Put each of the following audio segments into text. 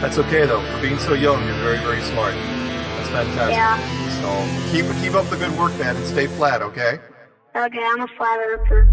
That's okay though. For being so young, you're very, very smart. That's fantastic. Yeah. So keep up the good work, man, and stay flat, okay? Okay, I'm a flat earther.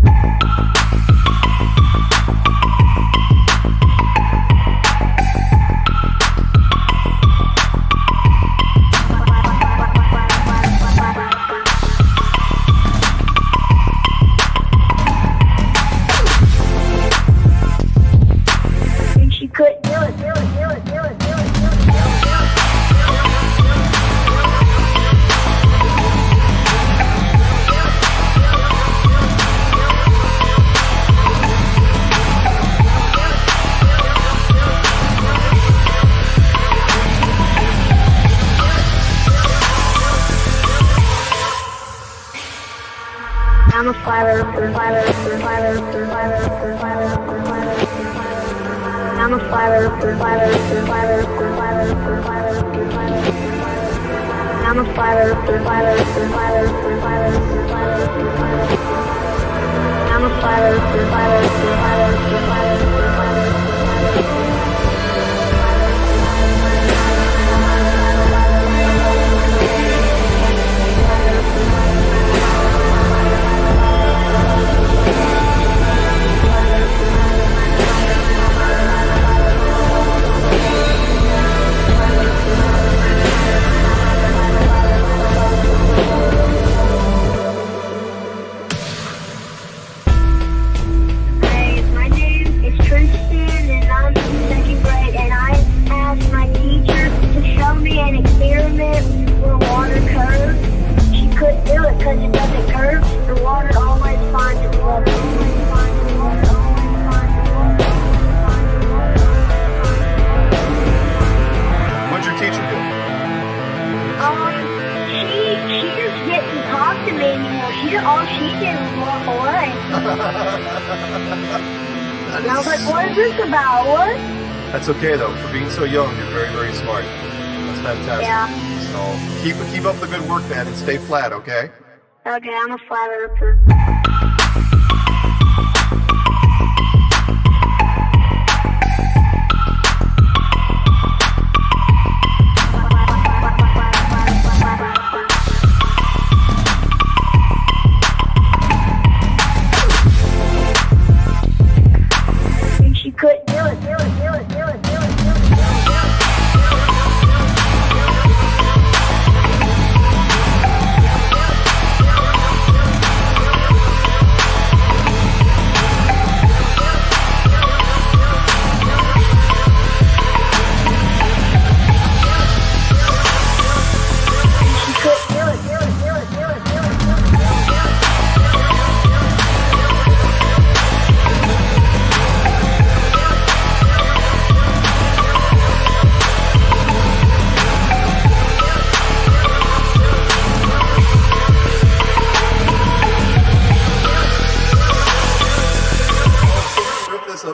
I'm a flat earther. I'm a flat earther. I'm a flat earther. I'm a flat earther. All she did was walk away. And I was like, what is this about? What? That's okay though. For being so young, you're very, very smart. That's fantastic. Yeah. So keep up the good work, man, and stay flat, okay? Okay, I'm a flat earther.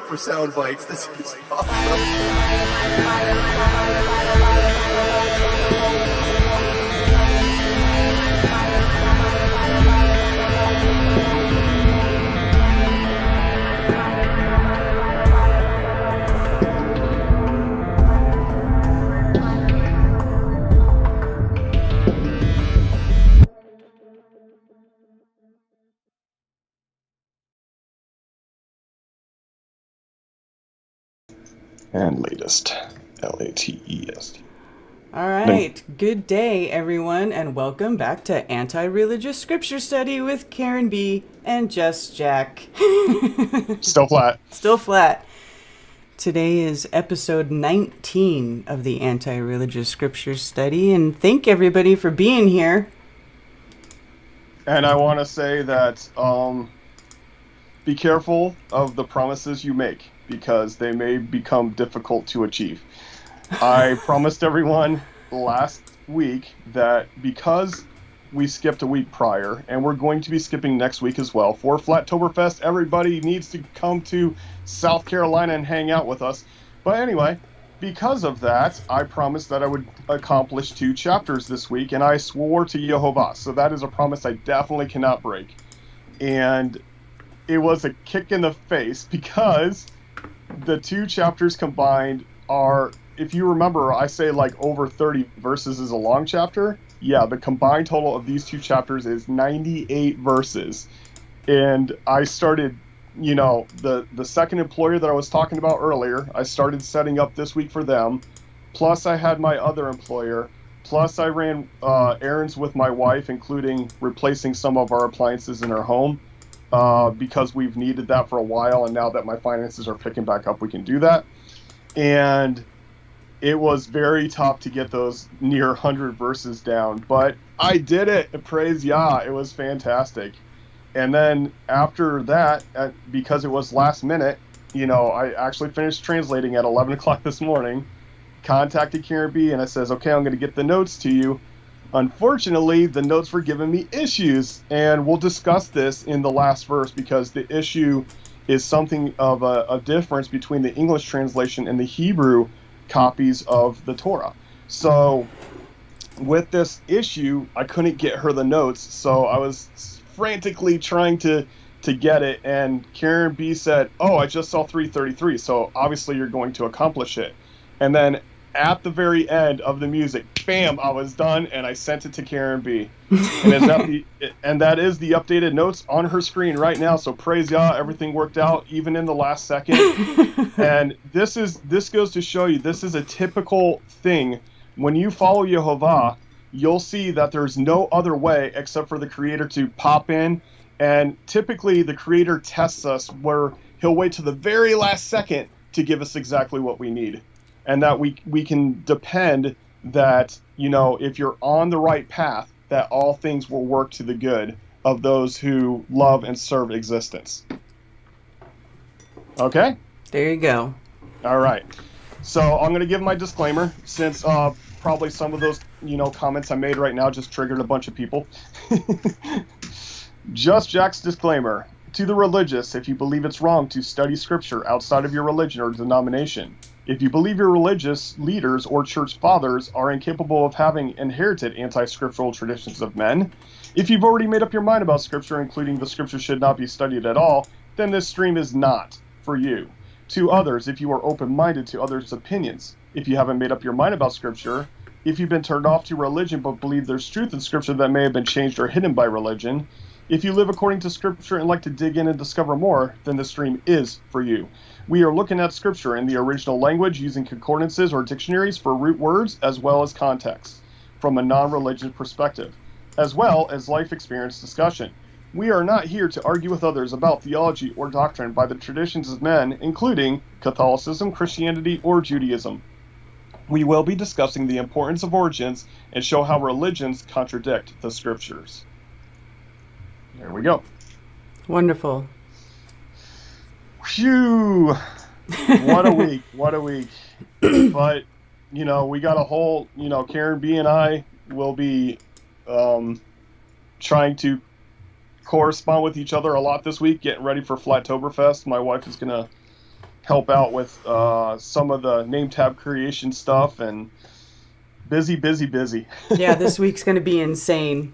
For sound bites. This is awesome. And latest, LATEST. All right. Good day, everyone, and welcome back to Anti-Religious Scripture Study with Karen B. and Just Jack. Still flat. Still flat. Today is episode 19 of the Anti-Religious Scripture Study, and thank everybody for being here. And I want to say that be careful of the promises you make, because they may become difficult to achieve. I promised everyone last week that because we skipped a week prior, and we're going to be skipping next week as well, for Flattoberfest, everybody needs to come to South Carolina and hang out with us. But anyway, because of that, I promised that I would accomplish 2 chapters this week, and I swore to Jehovah. So that is a promise I definitely cannot break. And it was a kick in the face, because the 2 chapters combined are, if you remember, I say like over 30 verses is a long chapter. Yeah, the combined total of these 2 chapters is 98 verses. And I started, the second employer that I was talking about earlier, I started setting up this week for them. Plus I had my other employer. Plus I ran errands with my wife, including replacing some of our appliances in our home, because we've needed that for a while. And now that my finances are picking back up, we can do that. And it was very tough to get those near 100 verses down, but I did it. Praise Yah. It was fantastic. And then after that, because it was last minute, I actually finished translating at 11 o'clock this morning, contacted Karen B, and I says, okay, I'm going to get the notes to you. Unfortunately, the notes were giving me issues, and we'll discuss this in the last verse, because the issue is something of a difference between the English translation and the Hebrew copies of the Torah. So with this issue, I couldn't get her the notes, so I was frantically trying to get it, and Karen B said, oh, I just saw 333, so obviously you're going to accomplish it. And then at the very end of the music, bam, I was done, and I sent it to Karen B. And that is the updated notes on her screen right now. So praise Yah, everything worked out, even in the last second. And this goes to show you, this is a typical thing. When you follow Jehovah, you'll see that there's no other way except for the Creator to pop in. And typically the Creator tests us, where he'll wait to the very last second to give us exactly what we need. And that we can depend that, if you're on the right path, that all things will work to the good of those who love and serve existence. Okay? There you go. All right. So I'm going to give my disclaimer, since probably some of those, comments I made right now just triggered a bunch of people. Just Jack's disclaimer. To the religious, if you believe it's wrong to study scripture outside of your religion or denomination, if you believe your religious leaders or church fathers are incapable of having inherited anti-scriptural traditions of men, if you've already made up your mind about scripture, including the scripture should not be studied at all, then this stream is not for you. To others, if you are open-minded to others' opinions, if you haven't made up your mind about scripture, if you've been turned off to religion but believe there's truth in scripture that may have been changed or hidden by religion, if you live according to scripture and like to dig in and discover more, then this stream is for you. We are looking at scripture in the original language using concordances or dictionaries for root words as well as context from a non-religious perspective, as well as life experience discussion. We are not here to argue with others about theology or doctrine by the traditions of men, including Catholicism, Christianity, or Judaism. We will be discussing the importance of origins and show how religions contradict the scriptures. There we go. Wonderful. Phew! What a week. What a week. But, we got a whole, Karen B and I will be trying to correspond with each other a lot this week, getting ready for Flattoberfest. My wife is going to help out with some of the name tab creation stuff, and busy. Yeah, this week's going to be insane.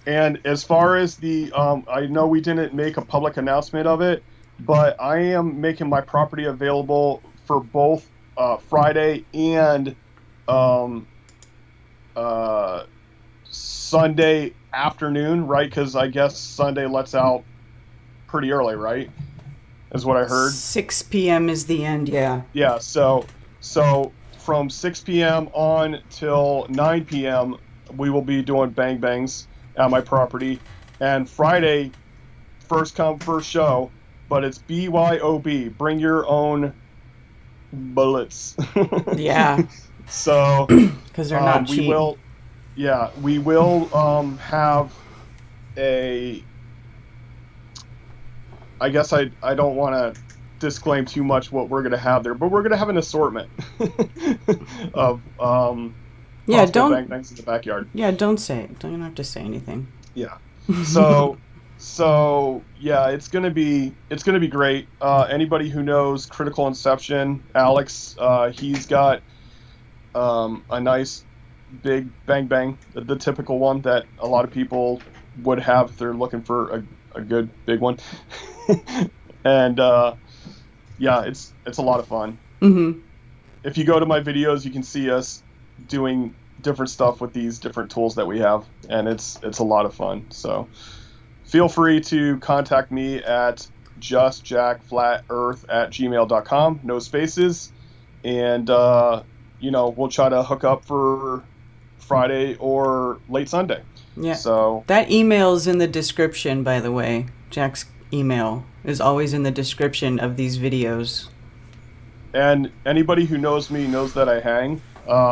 And as far as the, I know we didn't make a public announcement of it, but I am making my property available for both Friday and Sunday afternoon, right? Because I guess Sunday lets out pretty early, right? Is what I heard. 6 p.m. is the end, yeah. Yeah, so from 6 p.m. on till 9 p.m., we will be doing bang bangs at my property. And Friday, first come, first show, but it's BYOB. Bring your own bullets. Yeah. So, Because they're not cheap. We will have a. I guess I don't want to disclaim too much what we're going to have there, but we're going to have an assortment of bang bangs in the backyard. Yeah, don't say it. Don't have to say anything. Yeah. So yeah, it's gonna be great. Anybody who knows Critical Inception, Alex, he's got a nice big bang bang, the typical one that a lot of people would have if they're looking for a good big one. And yeah, it's a lot of fun. Mm-hmm. If you go to my videos, you can see us doing different stuff with these different tools that we have, and it's a lot of fun. So feel free to contact me at justjackflatearth@gmail.com, no spaces, and we'll try to hook up for Friday or late Sunday. Yeah. So that email's in the description, by the way. Jack's email is always in the description of these videos. And anybody who knows me knows that I hang.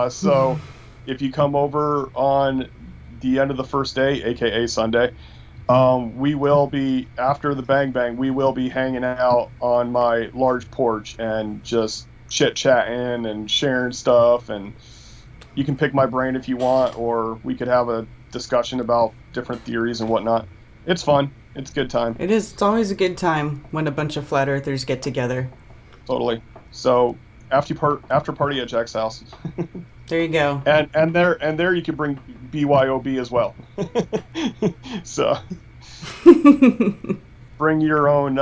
So if you come over on the end of the first day, aka Sunday, we will be, after the bang bang, we will be hanging out on my large porch and just chit-chatting and sharing stuff, and you can pick my brain if you want, or we could have a discussion about different theories and whatnot. It's fun. It's a good time. It is. It's always a good time when a bunch of flat earthers get together. Totally. So after party at Jack's house. There you go. And there you can bring BYOB as well. So bring your own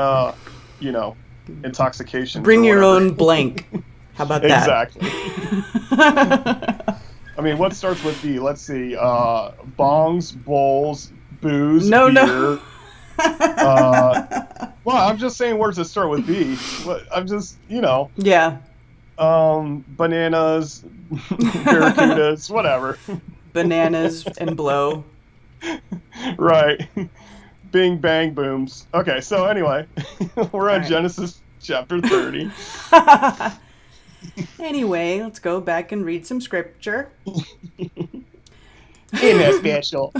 intoxication. Bring your own blank. How about that? Exactly. I mean, what starts with B? Let's see. Bongs, bowls, booze, beer. Well, I'm just saying words that start with B. I'm just, Yeah. Bananas, barracudas, whatever. Bananas and blow. Right. Bing, bang, booms. Okay, so anyway, we're on right. Genesis chapter 30. Anyway, let's go back and read some scripture. Ain't that special?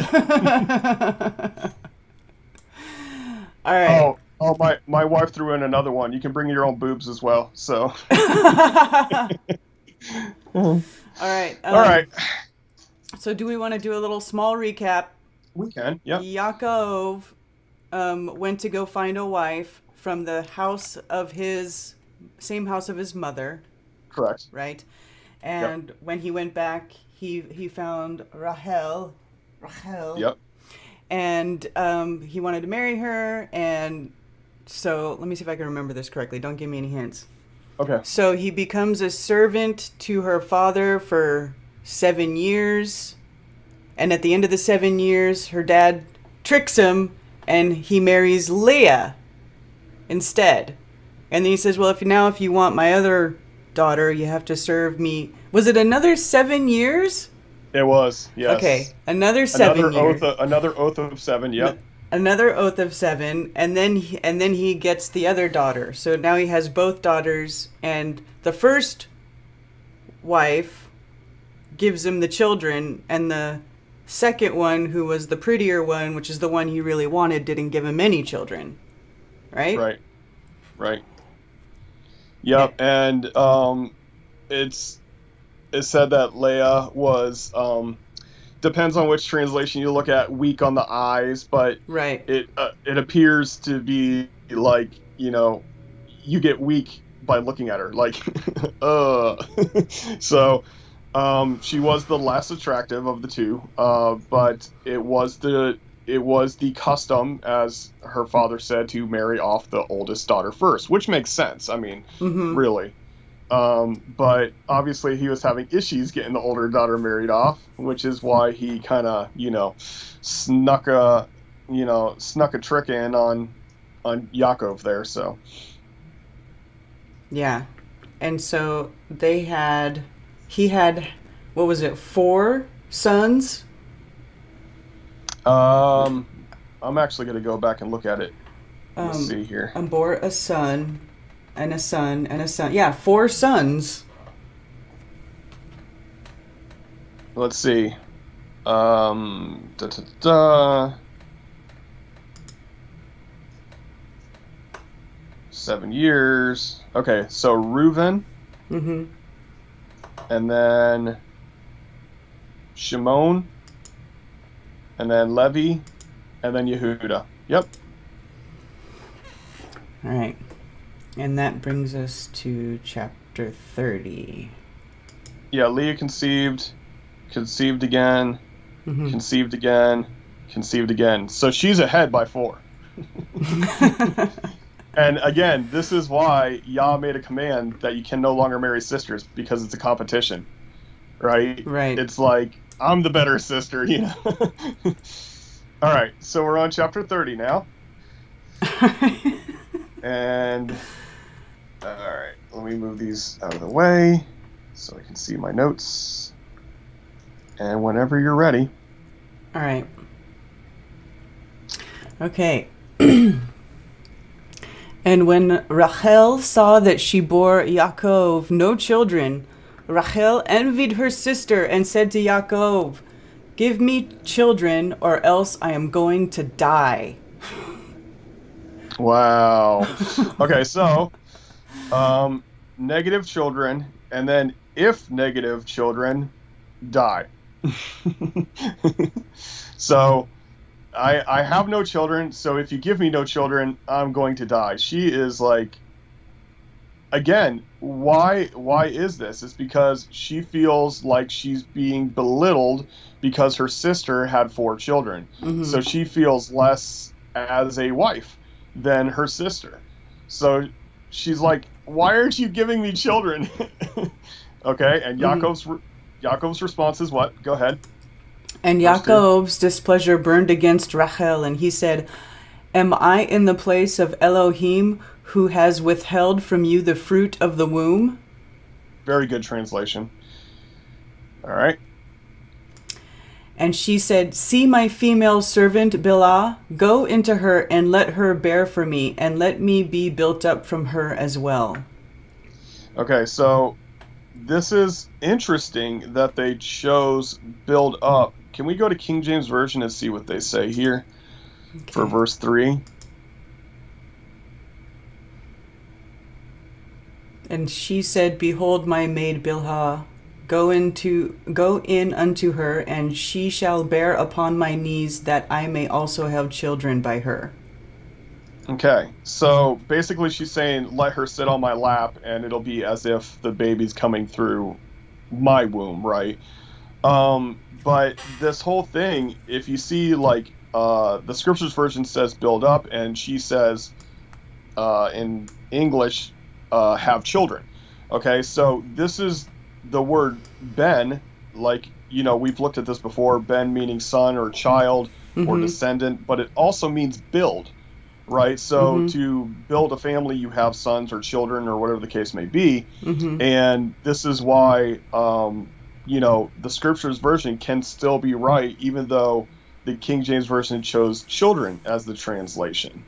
All right. Oh, my wife threw in another one. You can bring your own boobs as well. So. All right. All right. So do we want to do a little small recap? We can. Yeah. Yaakov went to go find a wife from the same house of his mother. Correct. Right. And when he went back, he found Rachel. Yep. And he wanted to marry her, and so let me see if I can remember this correctly. Don't give me any hints. Okay. So he becomes a servant to her father for 7 years, and at the end of the 7 years, her dad tricks him, and he marries Leah instead. And then he says, well, if you want my other daughter, you have to serve me. Was it another 7 years? It was, yes. Okay, another 7 years. Another oath of 7, yep. Another oath of 7, and then he gets the other daughter. So now he has both daughters, and the first wife gives him the children, and the second one, who was the prettier one, which is the one he really wanted, didn't give him any children. Right? Right. Yep, and it's said that Leah was, depends on which translation you look at, weak on the eyes, but right. It appears to be like, you get weak by looking at her, like, So, she was the less attractive of the two, but it was the custom, as her father said, to marry off the oldest daughter first, which makes sense. I mean, really. But obviously he was having issues getting the older daughter married off, which is why he kind of, snuck a trick in on Yaakov there. So. Yeah. And so they had he had, what was it, 4 sons? I'm actually going to go back and look at it. Let's see here. Bore a son, and a son, and a son. Yeah, 4 sons. Let's see. Da, da, da. 7 years. Okay, so Reuven. Mm-hmm. And then Shimon. And then Levi. And then Yehuda. Yep. All right. And that brings us to chapter 30. Yeah, Leah conceived again, conceived again, conceived again. So she's ahead by 4. And again, this is why Yah made a command that you can no longer marry sisters, because it's a competition, right? Right. It's like, I'm the better sister, you know? All right, so we're on chapter 30 now. And, all right, let me move these out of the way so I can see my notes. And whenever you're ready. All right. Okay. And when Rachel saw that she bore Yaakov no children, Rachel envied her sister and said to Yaakov, "Give me children, or else I am going to die." Wow. Okay, so negative children, and then if negative children, die. So I have no children, so if you give me no children, I'm going to die. She is like, again, why is this? It's because she feels like she's being belittled because her sister had 4 children. Mm-hmm. So she feels less as a wife than her sister. So she's like, why aren't you giving me children? Okay, and Yaakov's response is what? Go ahead. And Yaakov's displeasure burned against Rachel, and he said, "Am I in the place of Elohim, who has withheld from you the fruit of the womb?" Very good translation. All right. And she said, "See my female servant Bilhah, go into her and let her bear for me, and let me be built up from her as well." Okay, so this is interesting that they chose build up. Can we go to King James Version and see what they say here for verse 3? And she said, "Behold my maid Bilhah, go in unto her, and she shall bear upon my knees, that I may also have children by her." Okay, so basically she's saying, let her sit on my lap, and it'll be as if the baby's coming through my womb, right? But this whole thing, if you see, like, the Scriptures version says build up, and she says, in English, have children. Okay, so this is the word ben, like, you know, we've looked at this before, ben meaning son or child or descendant, but it also means build. Right, so to build a family, you have sons or children or whatever the case may be, and this is why, you know, the Scriptures version can still be right, even though the King James Version chose children as the translation.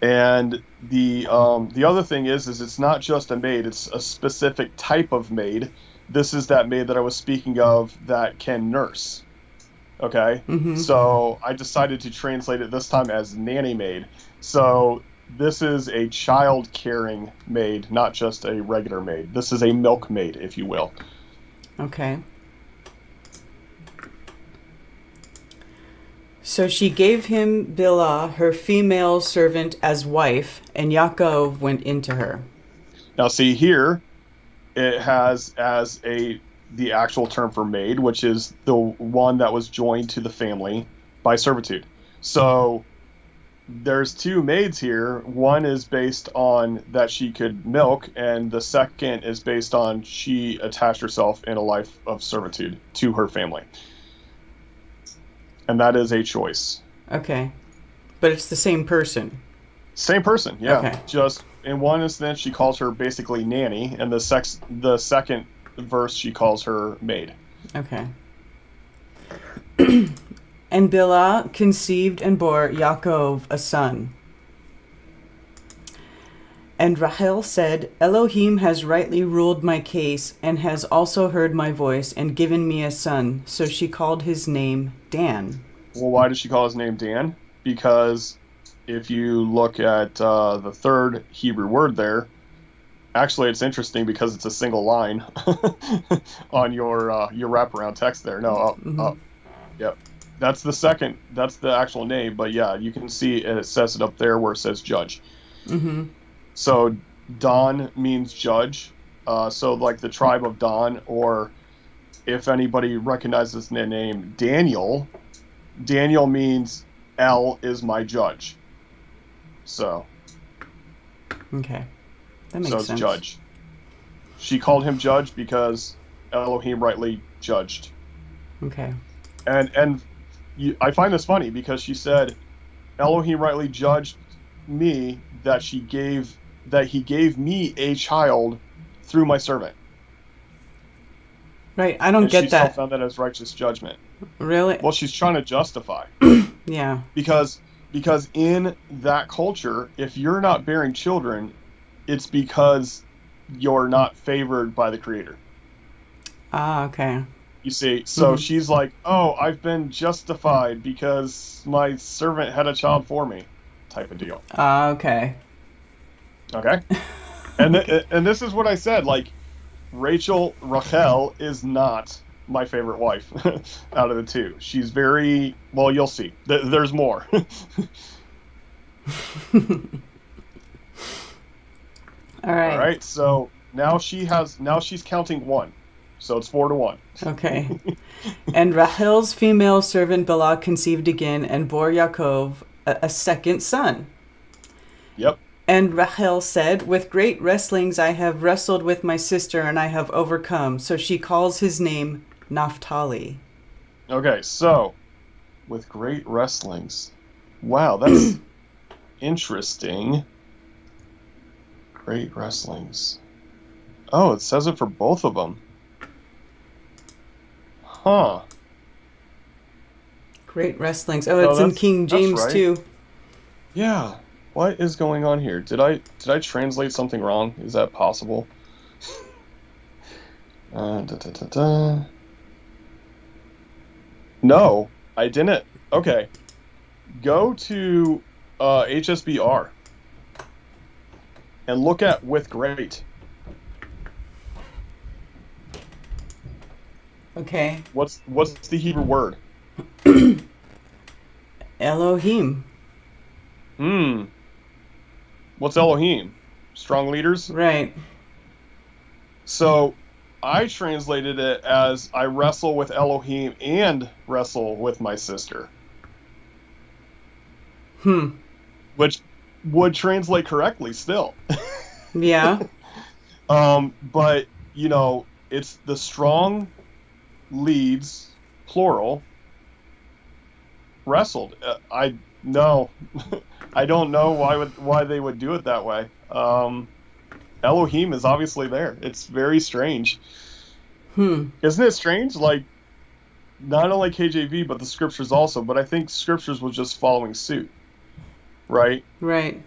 And the other thing is it's not just a maid; it's a specific type of maid. This is that maid that I was speaking of that can nurse. Okay, so I decided to translate it this time as nanny maid. So this is a child-caring maid, not just a regular maid. This is a milkmaid, if you will. Okay. So she gave him Bilhah, her female servant, as wife, and Yaakov went into her. Now see here, it has as the actual term for maid, which is the one that was joined to the family by servitude. So there's 2 maids here. One is based on that she could milk, and the second is based on she attached herself in a life of servitude to her family. And that is a choice. Okay. But it's the same person. Same person, yeah. Okay. Just in one instance, she calls her basically nanny, and the second verse she calls her maid. Okay. And Bilhah conceived and bore Yaakov a son. And Rachel said, Elohim has rightly ruled my case and has also heard my voice and given me a son. So she called his name Dan. Well, why does she call his name Dan? Because if you look at the third Hebrew word there, actually it's interesting because it's a single line on your wraparound text there. No, up. Yep. That's the second. That's the actual name. But yeah, you can see it says it up there where it says judge. Mm-hmm. So Dan means judge. So like the tribe of Dan, or if anybody recognizes the name Daniel, Daniel means El is my judge. So. Okay. That makes So it's sense. judge. She called him judge because Elohim rightly judged. Okay. And I find this funny because she said Elohim rightly judged me that he gave me a child through my servant. Right. I don't get She still that. found that as righteous judgment. Really? Well, she's trying to justify. Yeah. Because in that culture, if you're not bearing children, it's because you're not favored by the Creator. Ah, okay. You see, so she's like, oh, I've been justified because my servant had a child for me, type of deal. Ah, okay. Okay? And and this is what I said, like, Rachel is not my favorite wife out of the two. She's very, well, you'll see. There's more. All right. All right, so now she's counting one. So it's 4-1. Okay. And Rachel's female servant Bilhah conceived again and bore Yaakov a second son. Yep. And Rachel said, with great wrestlings I have wrestled with my sister and I have overcome. So she calls his name Naphtali. Okay, so with great wrestlings. Wow, that's interesting. Great wrestlings. Oh, it says it for both of them. Huh. Great wrestlings. Oh, it's in King James right. too. Yeah. What is going on here? Did I translate something wrong? Is that possible? No, I didn't. Okay. Go to HSBR and look at with great. Okay. What's the Hebrew word? Elohim. What's Elohim? Strong leaders? Right. So I translated it as I wrestle with Elohim and wrestle with my sister. Which would translate correctly still. Yeah. But, you know, it's the strong leads, plural, wrestled. I don't know why they would do it that way. Elohim is obviously there. It's very strange. Isn't it strange? Like, not only KJV, but the scriptures also. But I think scriptures was just following suit, right? Right.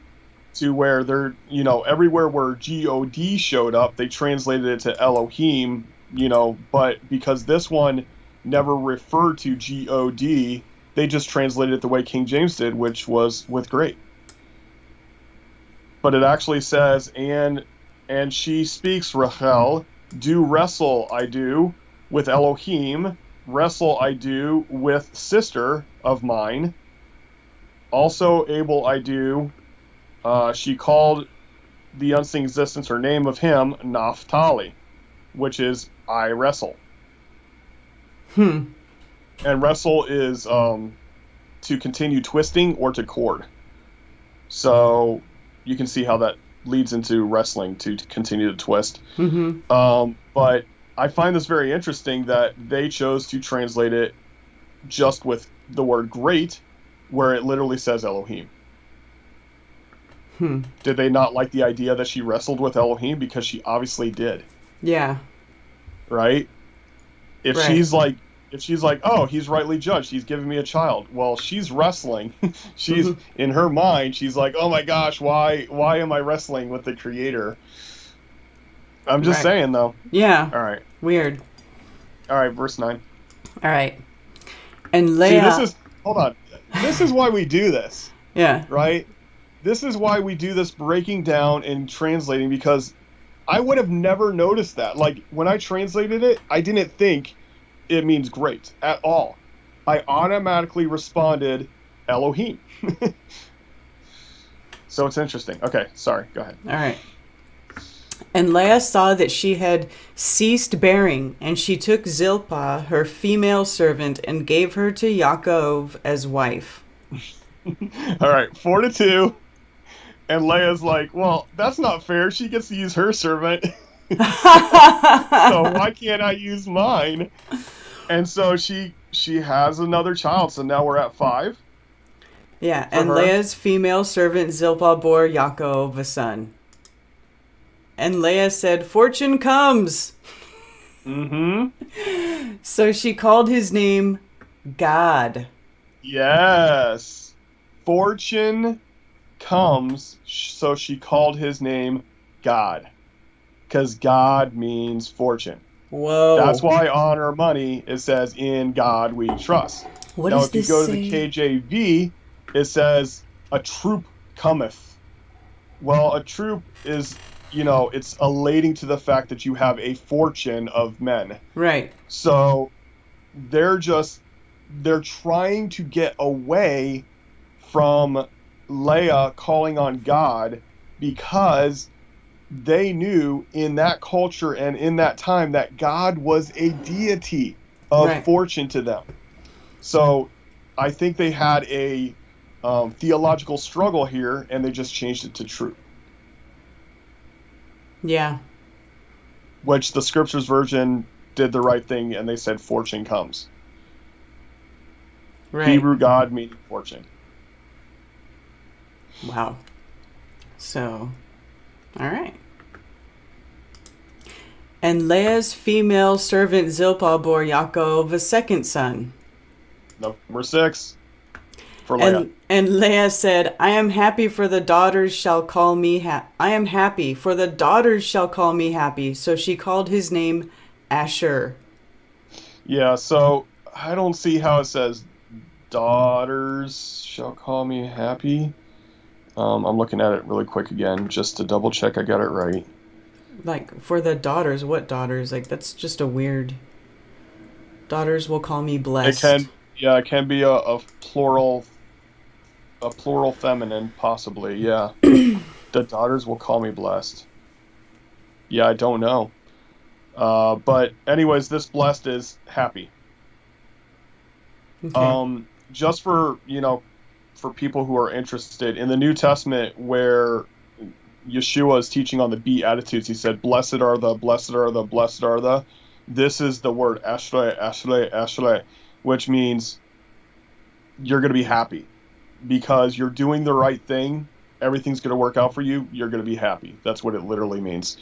To where they're, you know, everywhere where God showed up, they translated it to Elohim, you know, but because this one never referred to God, they just translated it the way King James did, which was with great. But it actually says, and she speaks, Rachel, do wrestle I do with Elohim, wrestle I do with sister of mine, also able I do, she called the unseen existence or name of him Naphtali, which is I wrestle. And wrestle is to continue twisting or to cord. So you can see how that leads into wrestling to continue to twist. But I find this very interesting that they chose to translate it just with the word great, where it literally says Elohim. Did they not like the idea that she wrestled with Elohim? Because she obviously did. Yeah. right? If Right. she's like, oh, he's rightly judged, he's giving me a child. Well, she's wrestling. She's in her mind, she's like, oh my gosh, why am I wrestling with the Creator? I'm just Right. saying, though. Yeah. All right. Weird. All right, verse 9. All right. And See, Leah. hold on. This is why we do this, Yeah. right? This is why we do this breaking down and translating, because I would have never noticed that. Like, when I translated it, I didn't think it means great at all. I automatically responded Elohim. So it's interesting. Okay, sorry, go ahead. All right. And Leah saw that she had ceased bearing, and she took Zilpah, her female servant, and gave her to Yaakov as wife. All right, 4-2. And Leah's like, well, that's not fair. She gets to use her servant. So why can't I use mine? And so she has another child. So now we're at 5. Yeah, For and her. Leah's female servant Zilpah bore Yaakov a son. And Leah said, fortune comes. Mm-hmm. So she called his name God. Yes. Fortune comes, so she called his name God. Because God means fortune. Whoa. That's why on our money it says, in God we trust. What Now, does if you this go say? to the KJV, it says, a troop cometh. Well, a troop is, it's elating to the fact that you have a fortune of men. Right. So they're trying to get away from Leah calling on God, because they knew in that culture and in that time that God was a deity of Right. fortune to them. So I think they had a theological struggle here, and they just changed it to truth, Yeah. which the Scriptures version did the right thing, and they said fortune comes. Right. Hebrew God meaning fortune. Wow. So, all right. And Leah's female servant Zilpah bore Yaakov a second son. Number 6 for Leah. And Leah said, I am happy, for the daughters shall call me happy. So she called his name Asher. Yeah, so I don't see how it says daughters shall call me happy. I'm looking at it really quick again just to double check I got it right. Like, for the daughters, what daughters? Like, that's just a weird... Daughters will call me blessed. It can be a plural feminine, possibly, yeah. The daughters will call me blessed. Yeah, I don't know. But anyways, this blessed is happy. Okay. Just for people who are interested, in the New Testament where Yeshua is teaching on the Beatitudes, he said, blessed are the, blessed are the, blessed are the. This is the word ashrei, ashrei, ashrei, which means you're going to be happy because you're doing the right thing. Everything's going to work out for you. You're going to be happy. That's what it literally means.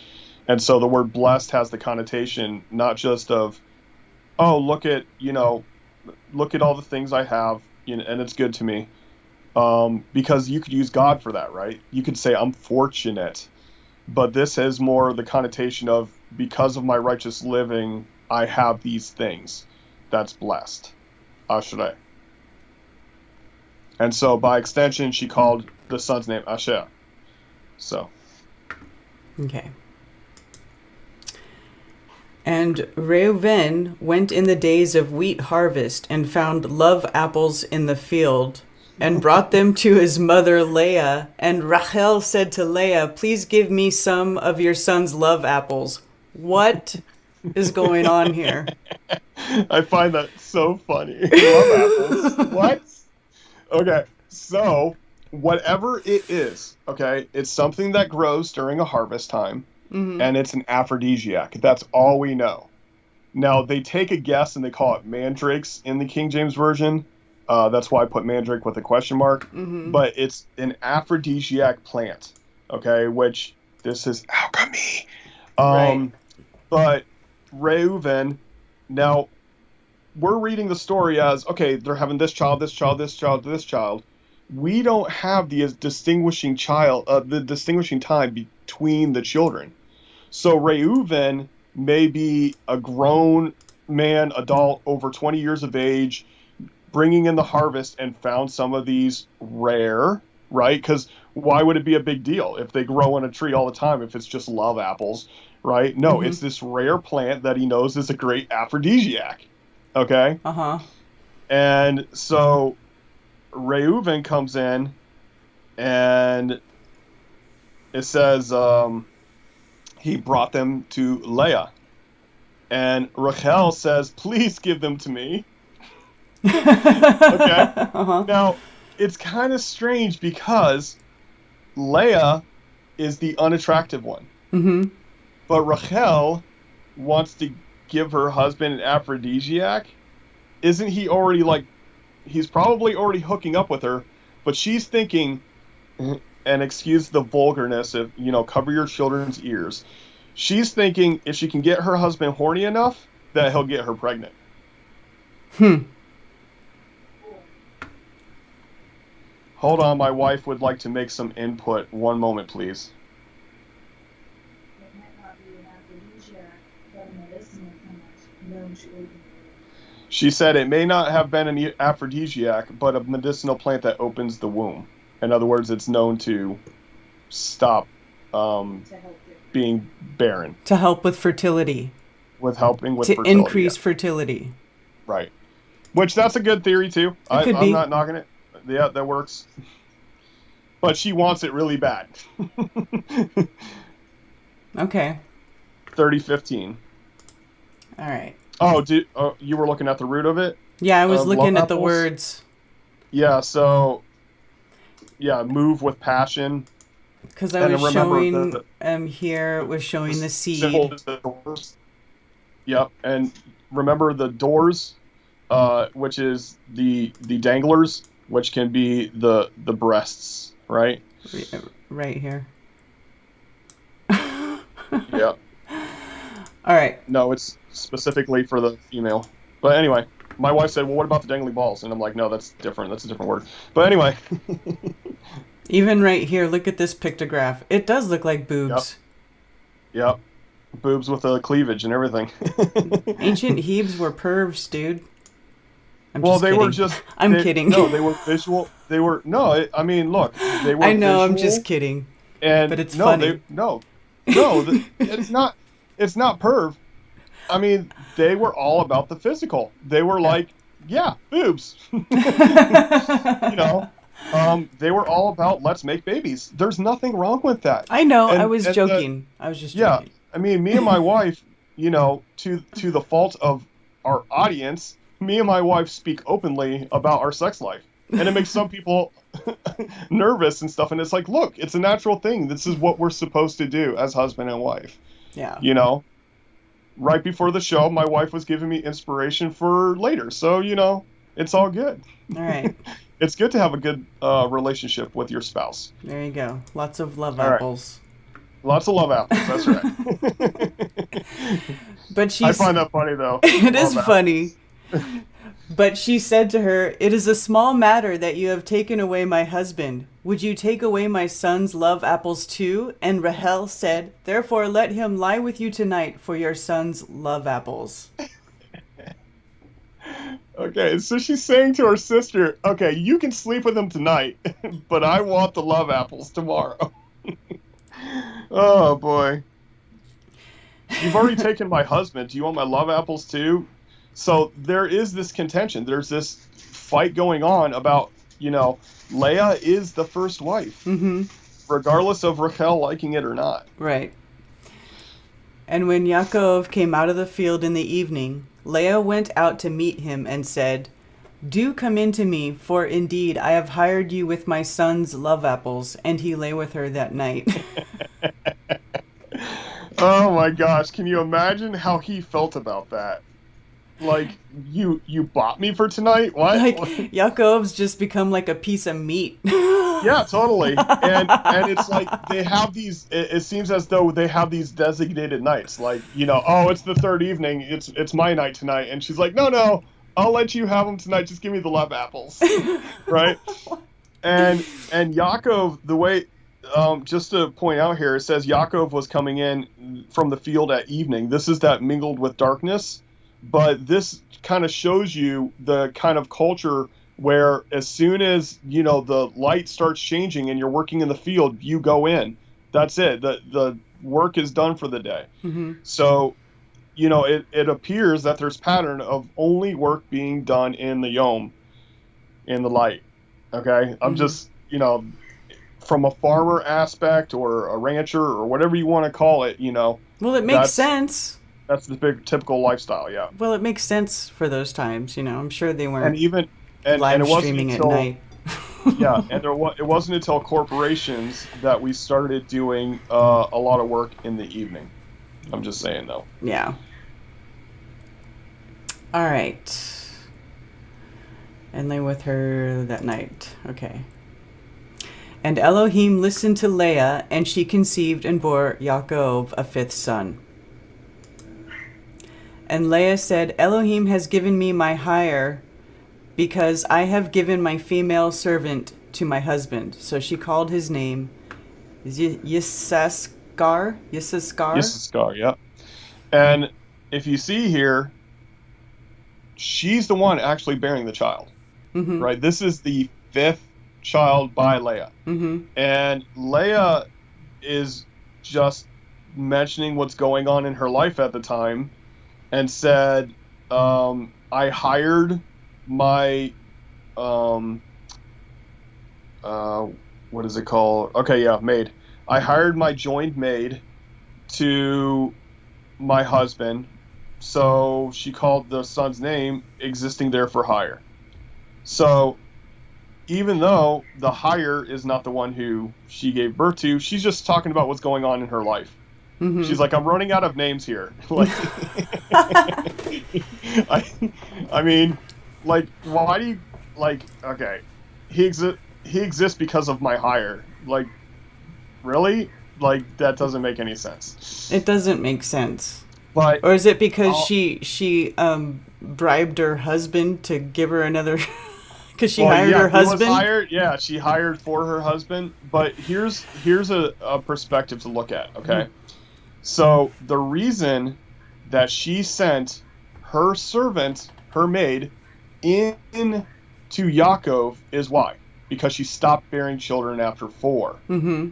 And so the word blessed has the connotation not just of, oh, look at all the things I have, and it's good to me. Because you could use God for that, right? You could say, I'm fortunate. But this has more the connotation of, because of my righteous living, I have these things. That's blessed. Ashrei. And so, by extension, she called the son's name Asher. So. Okay. And Reuven went in the days of wheat harvest and found love apples in the field and brought them to his mother Leah. And Rachel said to Leah, please give me some of your son's love apples. What is going on here? I find that so funny. Love apples. What? Okay, so whatever it is, okay, it's something that grows during a harvest time, and it's an aphrodisiac. That's all we know. Now, they take a guess and they call it mandrakes in the King James Version. That's why I put mandrake with a question mark. But it's an aphrodisiac plant, okay, which this is alchemy. Right. But Reuven, now we're reading the story as, okay, they're having this child, this child, this child, this child. We don't have the distinguishing time between the children. So Reuven may be a grown man, adult, over 20 years of age, bringing in the harvest and found some of these rare, right? Because why would it be a big deal if they grow on a tree all the time if it's just love apples, right? No, it's this rare plant that he knows is a great aphrodisiac, okay? Uh-huh. And so Reuven comes in, and it says he brought them to Leah. And Rachel says, please give them to me. Okay? Uh-huh. Now, it's kind of strange because Leah is the unattractive one. Mm-hmm. But Rachel wants to give her husband an aphrodisiac. Isn't he already, like, he's probably already hooking up with her, but she's thinking, and excuse the vulgarness of, cover your children's ears. She's thinking if she can get her husband horny enough, that he'll get her pregnant. Hold on, my wife would like to make some input. One moment, please. She said it may not have been an aphrodisiac, but a medicinal plant that opens the womb. In other words, it's known to stop being barren. To help with fertility. Helping with to fertility. Increase fertility. Right. Which, that's a good theory, too. Could I'm be. not knocking it. Yeah, that works. But she wants it really bad. Okay. 30-15. All right. Oh, you were looking at the root of it? Yeah, I was looking at the apples? words. Yeah, so... Yeah, move with passion. Because I was showing... here was showing the seed. The doors. Yep, and remember the doors, which is the danglers, which can be the breasts, right? Right here. Yep. All right. No, it's specifically for the female. But anyway, my wife said, well, what about the dangly balls? And I'm like, no, that's different. That's a different word. But anyway. Even right here, look at this pictograph. It does look like boobs. Yep. Boobs with a cleavage and everything. Ancient Hebes were pervs, dude. I'm kidding. No, they were visual. Look, they were I know, visual, I'm just kidding. But it's funny. It's not perv. I mean, they were all about the physical. They were like, yeah, boobs. They were all about let's make babies. There's nothing wrong with that. I know. I was joking. I was just joking. Yeah. I mean, me and my wife, to the fault of our audience, me and my wife speak openly about our sex life. And it makes some people nervous and stuff. And it's like, look, it's a natural thing. This is what we're supposed to do as husband and wife. Yeah. Right before the show, my wife was giving me inspiration for later. So, it's all good. All right. It's good to have a good relationship with your spouse. There you go. Lots of love all apples. Right. Lots of love apples. That's right. But I find that funny, though. It is funny. But she said to her, "It is a small matter that you have taken away my husband. Would you take away my son's love apples too?" And Rahel said, "Therefore let him lie with you tonight for your son's love apples." Okay, so she's saying to her sister, okay, you can sleep with him tonight, but I want the love apples tomorrow. Oh, boy. You've already taken my husband. Do you want my love apples too? So there is this contention. There's this fight going on about, Leah is the first wife, regardless of Rachel liking it or not. Right. And when Yaakov came out of the field in the evening, Leah went out to meet him and said, "Do come in to me, for indeed I have hired you with my son's love apples." And he lay with her that night. Oh my gosh, can you imagine how he felt about that? like you bought me for tonight? What? Like Yaakov's just become like a piece of meat. Yeah, totally. And it's like they have these. It seems as though they have these designated nights. Like, oh, it's the third evening. It's my night tonight. And she's like, no, I'll let you have them tonight. Just give me the love apples, right? And Yaakov, the way, just to point out here, it says Yaakov was coming in from the field at evening. This is that mingled with darkness, but this kind of shows you the kind of culture where as soon as, the light starts changing and you're working in the field, you go in. That's it. The work is done for the day. Mm-hmm. So, it appears that there's pattern of only work being done in the yom, in the light. Okay? I'm just, from a farmer aspect or a rancher or whatever you want to call it, Well, it makes sense. That's the big typical lifestyle, yeah. Well, it makes sense for those times, I'm sure they weren't and live streaming at night. Yeah, and it wasn't until corporations that we started doing a lot of work in the evening. I'm just saying, though. Yeah. All right. And lay with her that night. Okay. And Elohim listened to Leah, and she conceived and bore Yaakov a fifth son. And Leah said, Elohim has given me my hire, because I have given my female servant to my husband. So she called his name Yissaskar. Yissaskar, yeah. And if you see here, she's the one actually bearing the child, mm-hmm. right? This is the fifth child by Leah. Mm-hmm. And Leah is just mentioning what's going on in her life at the time and said, I hired my what is it called? Okay, yeah, maid. I hired my joined maid to my husband, so she called the son's name existing there for hire. So even though the hire is not the one who she gave birth to, she's just talking about what's going on in her life. Mm-hmm. She's like, I'm running out of names here. Like, I mean, like, why do you, like, okay, he exists because of my hire. Like, really? Like, that doesn't make any sense. It doesn't make sense. But or is it because she bribed her husband to give her another? Because she hired her husband. She hired for her husband. But here's a perspective to look at. Okay, Mm-hmm. So the reason that she sent her servant, her maid, in to Yaakov is why? Because she stopped bearing children after 4. Mm-hmm.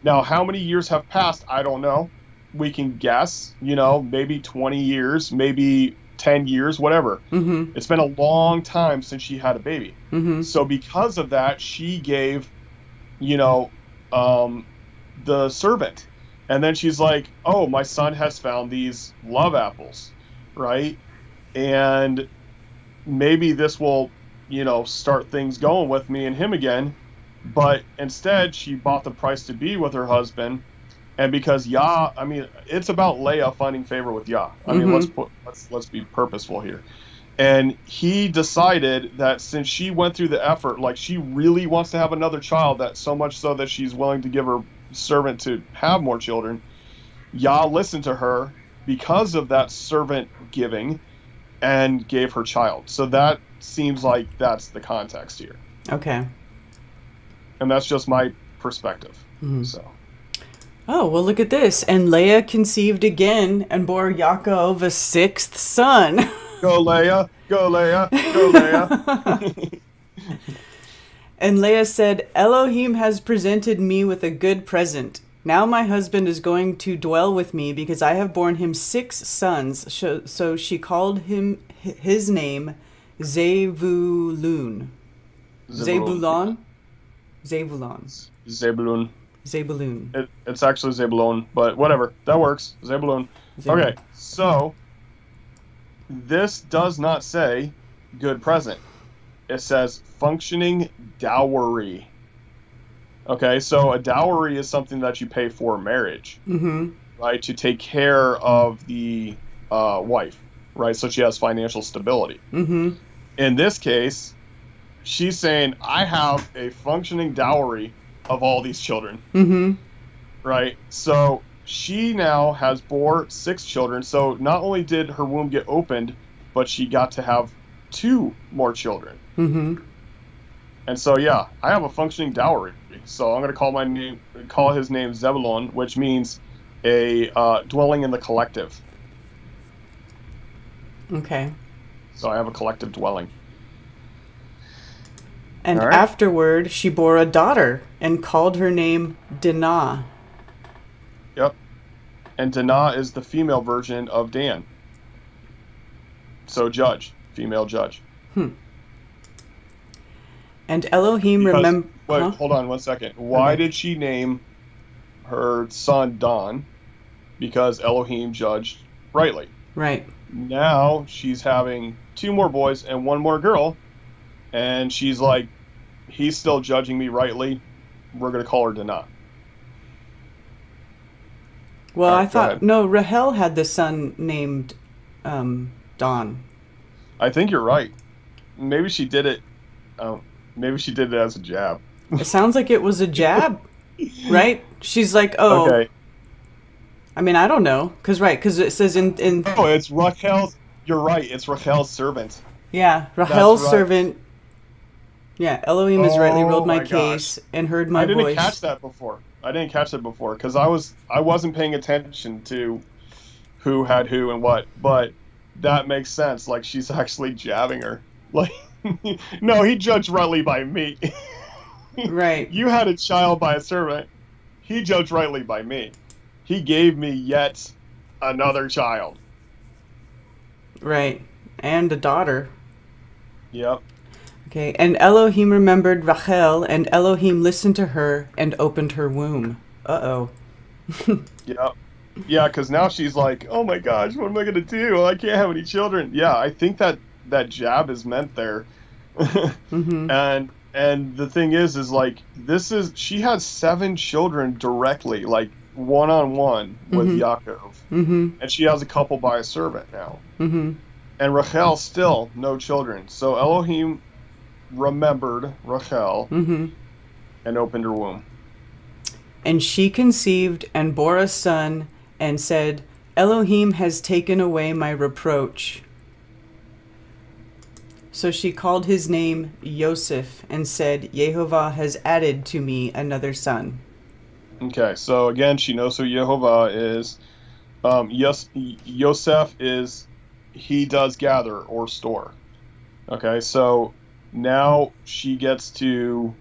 Now, how many years have passed? I don't know. We can guess, maybe 20 years, maybe 10 years, whatever. Mm-hmm. It's been a long time since she had a baby. Mm-hmm. So because of that, she gave, the servant. And then she's like, oh, my son has found these love apples, right? And maybe this will, start things going with me and him again. But instead, she bought the price to be with her husband. And because it's about Leah finding favor with Yah. I mean, Mm-hmm. let's be purposeful here. And he decided that since she went through the effort, like she really wants to have another child, that so much so that she's willing to give her servant to have more children, Yah listened to her because of that servant giving and gave her child. So that seems like that's the context here. Okay. And that's just my perspective. Mm-hmm. So. Oh, well, look at this. And Leah conceived again and bore Yaakov a 6th son. Go Leah, go Leah, go Leah. And Leah said, Elohim has presented me with a good present. Now my husband is going to dwell with me because I have borne him 6 sons. So she called his name Zebulun. Zebulun? Zebulun. Zebulun. It's actually Zebulun, but whatever. That works. Zebulun. Okay, so this does not say good present. It says functioning dowry. Okay, so a dowry is something that you pay for marriage, Mm-hmm. right? To take care of the wife. right? So she has financial stability. Mm-hmm. In this case, she's saying, I have a functioning dowry of all these children, Mm-hmm. right? So she now has bore 6 children. So not only did her womb get opened, but she got to have 2 more children. Mm-hmm. And so, yeah, I have a functioning dowry. So I'm going to call his name Zebulon, which means a dwelling in the collective. Okay. So I have a collective dwelling. And All right. afterward, she bore a daughter and called her name Dinah. Yep. And Dinah is the female version of Dan. So judge, female judge. And Elohim remembered... Wait, hold on 1 second. Why did she name her son Don? Because Elohim judged rightly. Right. Now she's having 2 more boys and 1 more girl. And she's like, he's still judging me rightly. We're going to call her Dinah. Well, Right, I go thought... ahead. No, Rahel had the son named Don. I think you're right. Maybe she did it. Maybe she did it as a jab. It sounds like it was a jab, right? She's like, oh... Okay. I mean, I don't know. Because it says in... Oh, it's Rachel's... You're right. It's Rachel's servant. Yeah, Rahel's right. servant... Yeah, Elohim has rightly ruled my my case and heard my I didn't voice. catch that before. Because I wasn't paying attention to who had who and what. But that makes sense. Like, she's actually jabbing her. Like, no, he judged rightly by me. Right. You had a child by a servant. He judged rightly by me. He gave me yet another child. Right. And a daughter. Yep. Okay. And Elohim remembered Rachel, and Elohim listened to her and opened her womb. Uh-oh. Yep. Yeah, because now she's like, oh my gosh, what am I going to do? I can't have any children. Yeah, I think that jab is meant there. Mm-hmm. And the thing is like, she has 7 children directly, like one-on-one with Yaakov. Mm-hmm. And she has a couple by a servant now. Mm-hmm. And Rachel still no children. So Elohim remembered Rachel and opened her womb. And she conceived and bore a son and said, Elohim has taken away my reproach. So she called his name Yosef and said, Yehovah has added to me another son. Okay, so again, she knows who Yehovah is. Yosef is, he does gather or store. Okay, so now she gets to,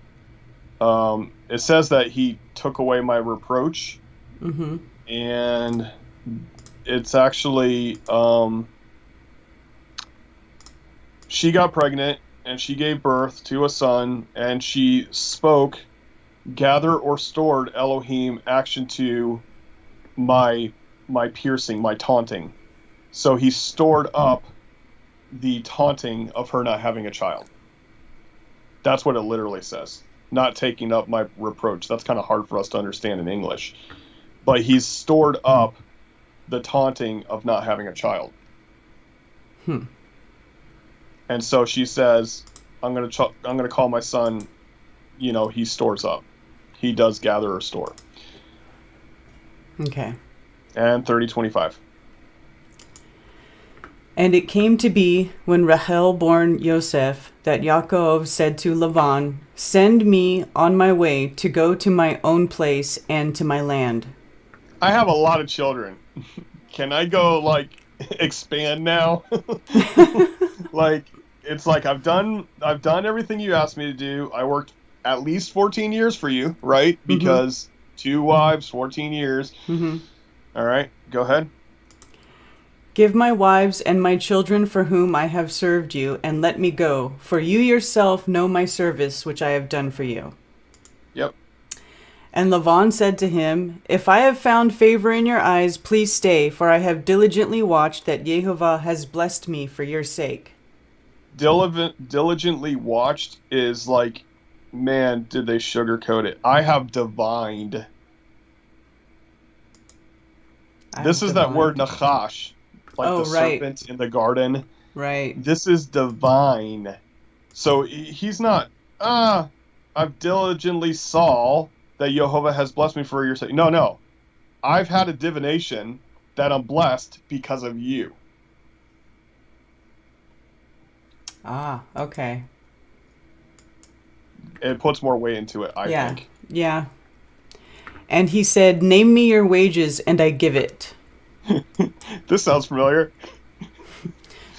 it says that he took away my reproach. Mm-hmm. And it's actually, she got pregnant and she gave birth to a son, and she spoke, gather or stored Elohim action to my piercing, my taunting. So he stored up the taunting of her not having a child. That's what it literally says. Not taking up my reproach. That's kind of hard for us to understand in English. But he's stored up the taunting of not having a child. And so she says, I'm gonna call my son, he stores up. He does gather or store. Okay. And 30:25. And it came to be, when Rachel born Yosef, that Yaakov said to Lavan, Send me on my way to go to my own place and to my land. I have a lot of children. Can I go, expand now? It's like I've done everything you asked me to do. I worked at least 14 years for you, right? Because 2 wives, 14 years. Mm-hmm. All right, go ahead. Give my wives and my children for whom I have served you, and let me go, for you yourself know my service which I have done for you. Yep. And Lavan said to him, If I have found favor in your eyes, please stay, for I have diligently watched that Yehovah has blessed me for your sake. Diligently watched is like, man, did they sugarcoat it? I have divined. This is that word nachash. like the serpent in the garden. Right. This is divine. So he's not, I've diligently saw that Jehovah has blessed me for your sake. No. I've had a divination that I'm blessed because of you. Ah, okay. It puts more weight into it, I think. Yeah. And he said, "Name me your wages, and I give it." This sounds familiar.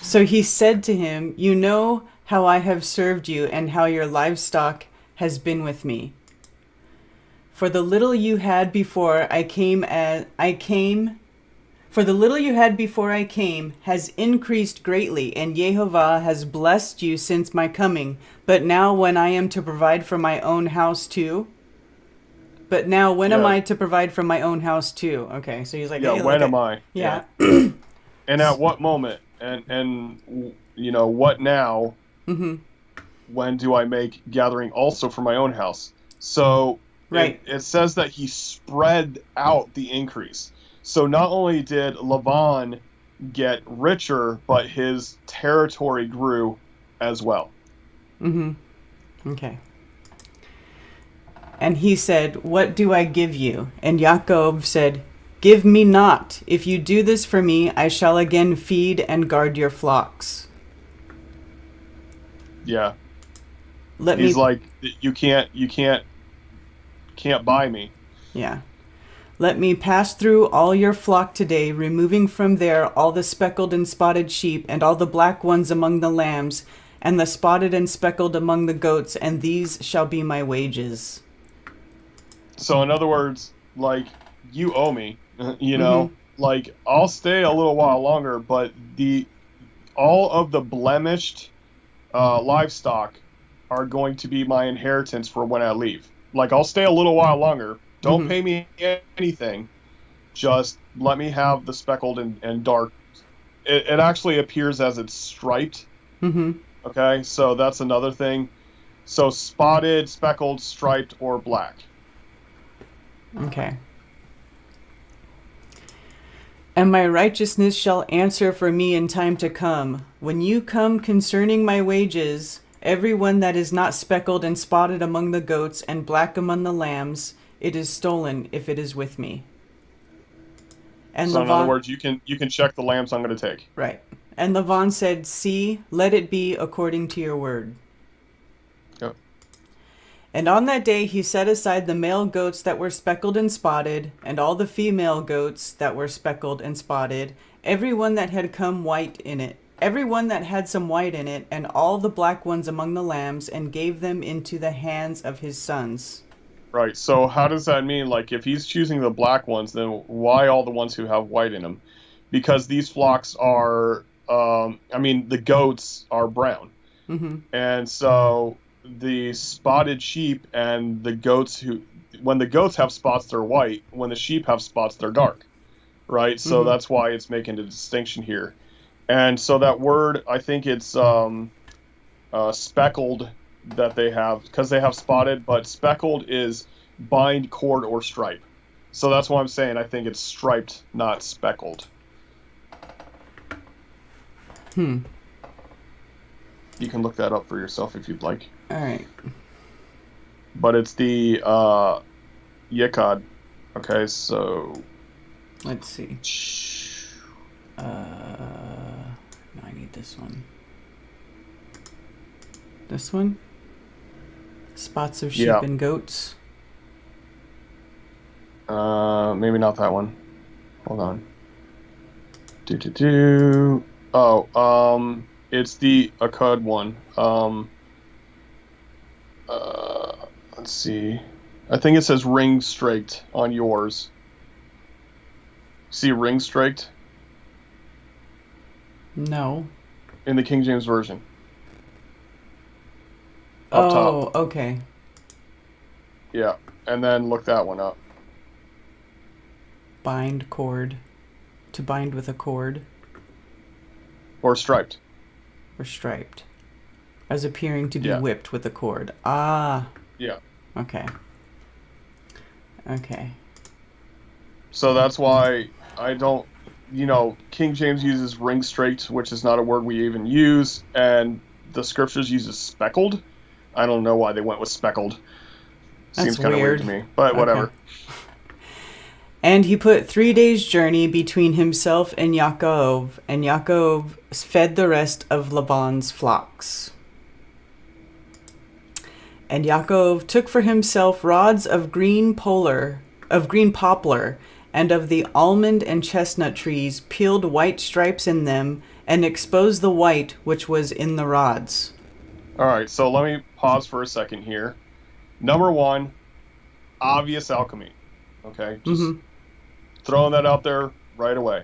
So he said to him, "You know how I have served you, and how your livestock has been with me. For the little you had before I came has increased greatly, and Jehovah has blessed you since my coming. But now when I am to provide for my own house too." But now when am I to provide for my own house too? Okay, so he's like, yeah, hey, when am I? Yeah. And at what moment? And you know, what now? Mm-hmm. When do I make gathering also for my own house? So Right. it says that he spread out the increase. So not only did Laban get richer, but his territory grew as well. Mm-hmm. Okay. And he said, "What do I give you?" And Jacob said, "Give me not. If you do this for me, I shall again feed and guard your flocks." Yeah. He's like, you can't buy me. Yeah. "Let me pass through all your flock today, removing from there all the speckled and spotted sheep, and all the black ones among the lambs, and the spotted and speckled among the goats, and these shall be my wages." So in other words, like, you owe me, you know? Like, I'll stay a little while longer, but all of the blemished livestock are going to be my inheritance for when I leave. Like, I'll stay a little while longer. Don't pay me anything. Just let me have the speckled and dark. It actually appears as it's striped. Mm-hmm. Okay, so that's another thing. So spotted, speckled, striped, or black. Okay. "And my righteousness shall answer for me in time to come. When you come concerning my wages, every one that is not speckled and spotted among the goats and black among the lambs, it is stolen if it is with me." And So in other words, you can check the lambs I'm going to take. Right. And Laban said, "See, let it be according to your word." Yep. And on that day he set aside the male goats that were speckled and spotted, and all the female goats that were speckled and spotted, every one that had some white in it, and all the black ones among the lambs, and gave them into the hands of his sons. Right, so how does that mean? Like, if he's choosing the black ones, then why all the ones who have white in them? Because these flocks are, the goats are brown. Mm-hmm. And so the spotted sheep and the goats when the goats have spots, they're white. When the sheep have spots, they're dark. Right? So that's why it's making a distinction here. And so that word, I think it's speckled that they have, because they have spotted, but speckled is bind, cord, or stripe. So that's why I'm saying I think it's striped, not speckled. You can look that up for yourself if you'd like. All right. But it's the Yekad. Okay, so Let's see. No, I need this one. This one? Spots of sheep and goats. Maybe not that one. Hold on. It's the Akkad one. Let's see. I think it says ring straked on yours. See ring straked? No. In the King James Version. Up top. Okay. Yeah, and then look that one up. Bind cord. To bind with a cord. Or striped. Or striped. As appearing to be whipped with a cord. Ah. Yeah. Okay. Okay. So that's why I don't... King James uses ring straight, which is not a word we even use, and the scriptures uses speckled. I don't know why they went with speckled. Seems kind of weird to me, but whatever. Okay. And he put 3 days' journey between himself and Yaakov fed the rest of Laban's flocks. And Yaakov took for himself rods of green poplar, and of the almond and chestnut trees, peeled white stripes in them, and exposed the white which was in the rods. All right, so let me pause for a second here. Number one, obvious alchemy. Okay, just throwing that out there right away.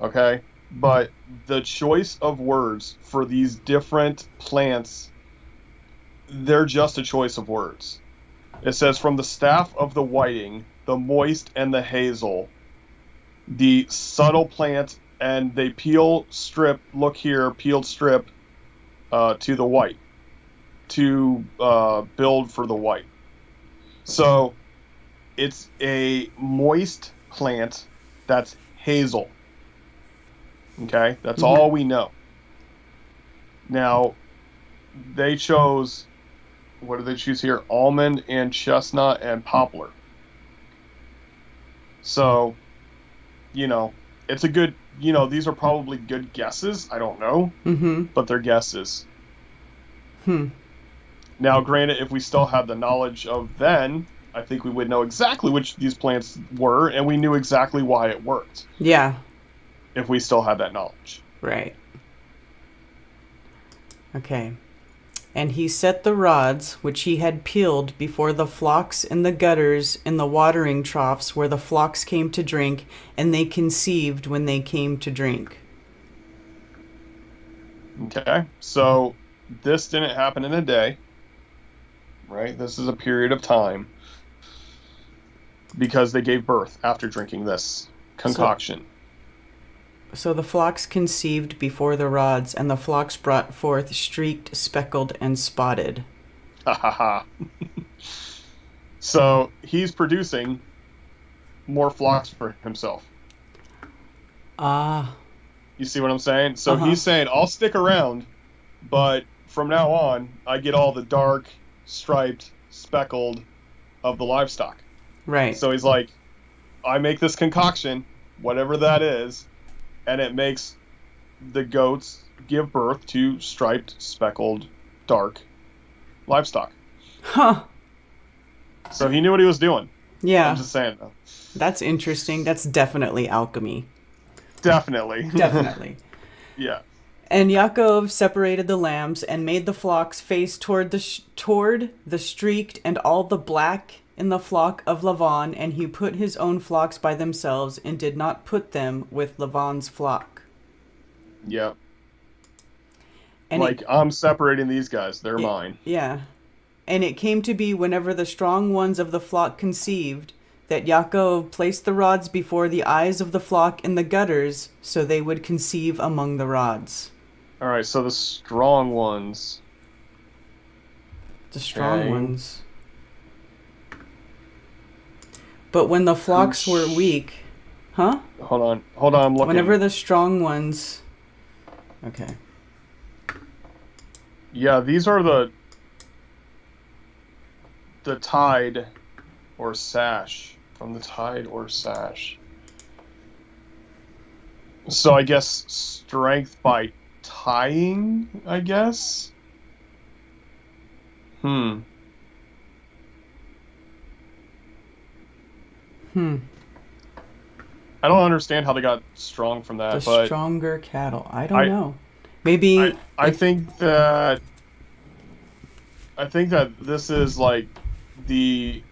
Okay, but the choice of words for these different plants, they're just a choice of words. It says, from the staff of the whiting, the moist and the hazel, the subtle plant, and they peel strip, look here, peeled strip to the white, to build for the white. So it's a moist plant that's hazel. Okay, that's all we know. Now, they chose, what did they choose here? Almond and chestnut and poplar. So, it's a good, these are probably good guesses. I don't know, but they're guesses. Now, granted, if we still had the knowledge of then, I think we would know exactly which these plants were, and we knew exactly why it worked. Yeah. If we still had that knowledge. Right. Okay. And he set the rods which he had peeled before the flocks in the gutters in the watering troughs where the flocks came to drink, and they conceived when they came to drink. Okay, so this didn't happen in a day, right? This is a period of time because they gave birth after drinking this concoction. So the flocks conceived before the rods, and the flocks brought forth streaked, speckled, and spotted. Ha ha ha. So he's producing more flocks for himself. You see what I'm saying? So he's saying, I'll stick around, but from now on, I get all the dark, striped, speckled of the livestock. Right. So he's like, I make this concoction, whatever that is, and it makes the goats give birth to striped, speckled, dark livestock. Huh. So he knew what he was doing. Yeah. I'm just saying, though. That's interesting. That's definitely alchemy. Definitely. Definitely. Yeah. And Yaakov separated the lambs and made the flocks face toward the streaked and all the black in the flock of Laban, and he put his own flocks by themselves and did not put them with Laban's flock. Yep. And I'm separating these guys. They're mine. Yeah. And it came to be whenever the strong ones of the flock conceived, that Yaakov placed the rods before the eyes of the flock in the gutters, so they would conceive among the rods. All right, so the strong ones. The strong ones. But when the flocks were weak... Huh? Hold on, I'm looking. Whenever the strong ones... Okay. Yeah, these are the tide or sash. From the tide or sash. So I guess strength by tying, I guess? I don't understand how they got strong from that. The stronger cattle. I don't know. Maybe I think that this is like the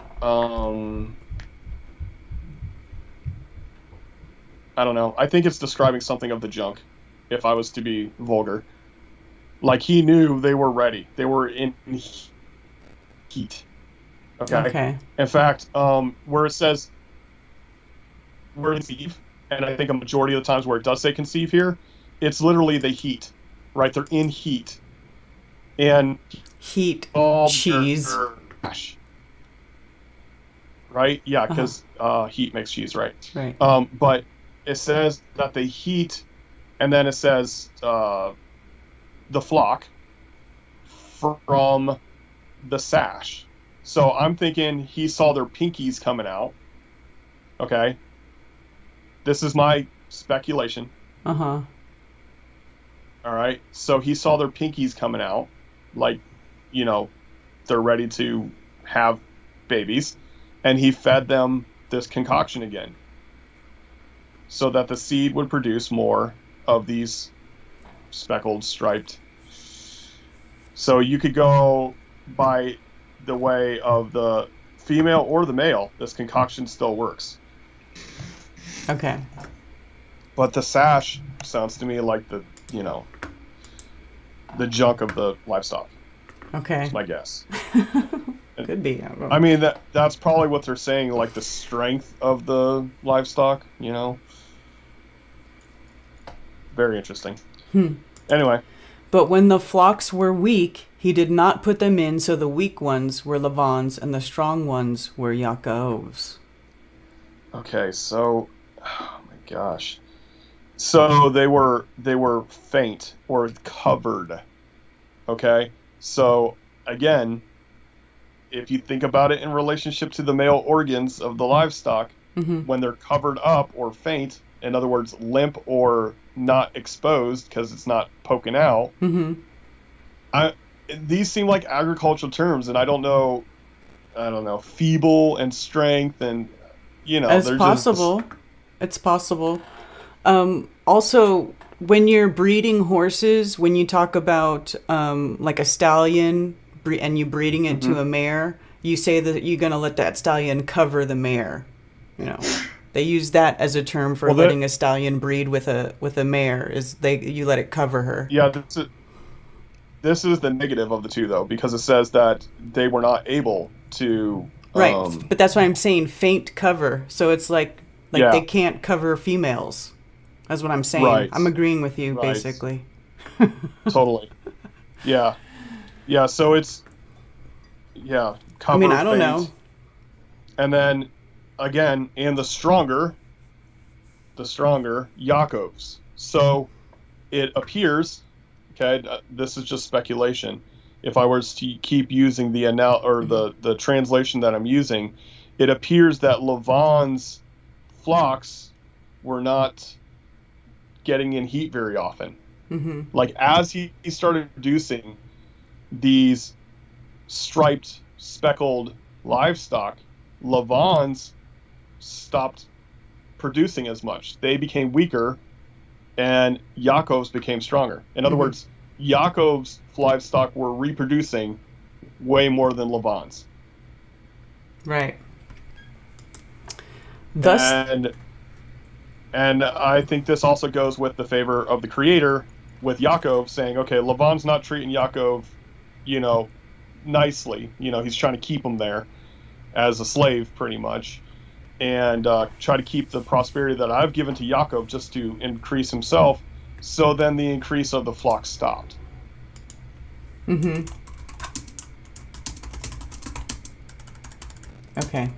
I don't know. I think it's describing something of the junk, if I was to be vulgar. Like, he knew they were ready. They were in heat. Okay. In fact, where it says where conceive, and I think a majority of the times where it does say conceive here, it's literally the heat, right? They're in heat. And heat, all cheese. Right? Yeah, because heat makes cheese, right? Right. But it says that they heat, and then it says the flock from the sash. So I'm thinking he saw their pinkies coming out. Okay. This is my speculation. Uh-huh. All right. So he saw their pinkies coming out, like, they're ready to have babies, and he fed them this concoction again so that the seed would produce more of these speckled, striped. So you could go by the way of the female or the male. This concoction still works. Okay. But the sash sounds to me like the junk of the livestock. Okay. That's my guess. Could be. I mean, that's probably what they're saying, like the strength of the livestock, Very interesting. Anyway. But when the flocks were weak, he did not put them in, so the weak ones were Laban's and the strong ones were Yaakov's. Okay, so, oh my gosh. So they were faint or covered. Okay? So again, if you think about it in relationship to the male organs of the livestock, when they're covered up or faint, in other words, limp or not exposed because it's not poking out, these seem like agricultural terms, and I don't know, feeble and strength, and It's possible. It's possible. Also, when you're breeding horses, when you talk about like a stallion and you breeding it to a mare, you say that you're going to let that stallion cover the mare. They use that as a term for letting a stallion breed with a mare. You let it cover her. Yeah, this is the negative of the two, though, because it says that they were not able to. Right, but that's why I'm saying faint cover. So it's like they can't cover females. That's what I'm saying. Right. I'm agreeing with you, basically. Totally. Yeah. Yeah, so it's... Yeah, cover, I don't know. And then, again, and the stronger, Yaakov's. So it appears, okay, this is just speculation. If I was to keep using the translation that I'm using, it appears that Laban's flocks were not getting in heat very often. Like as he started producing these striped, speckled livestock, Laban's stopped producing as much. They became weaker, and Yaakov's became stronger. In other words, Yaakov's livestock were reproducing way more than Laban's. Right. Thus, and I think this also goes with the favor of the Creator, with Yaakov saying, okay, Laban's not treating Yaakov, nicely. He's trying to keep him there as a slave, pretty much, and try to keep the prosperity that I've given to Yaakov just to increase himself. So then the increase of the flock stopped. Okay.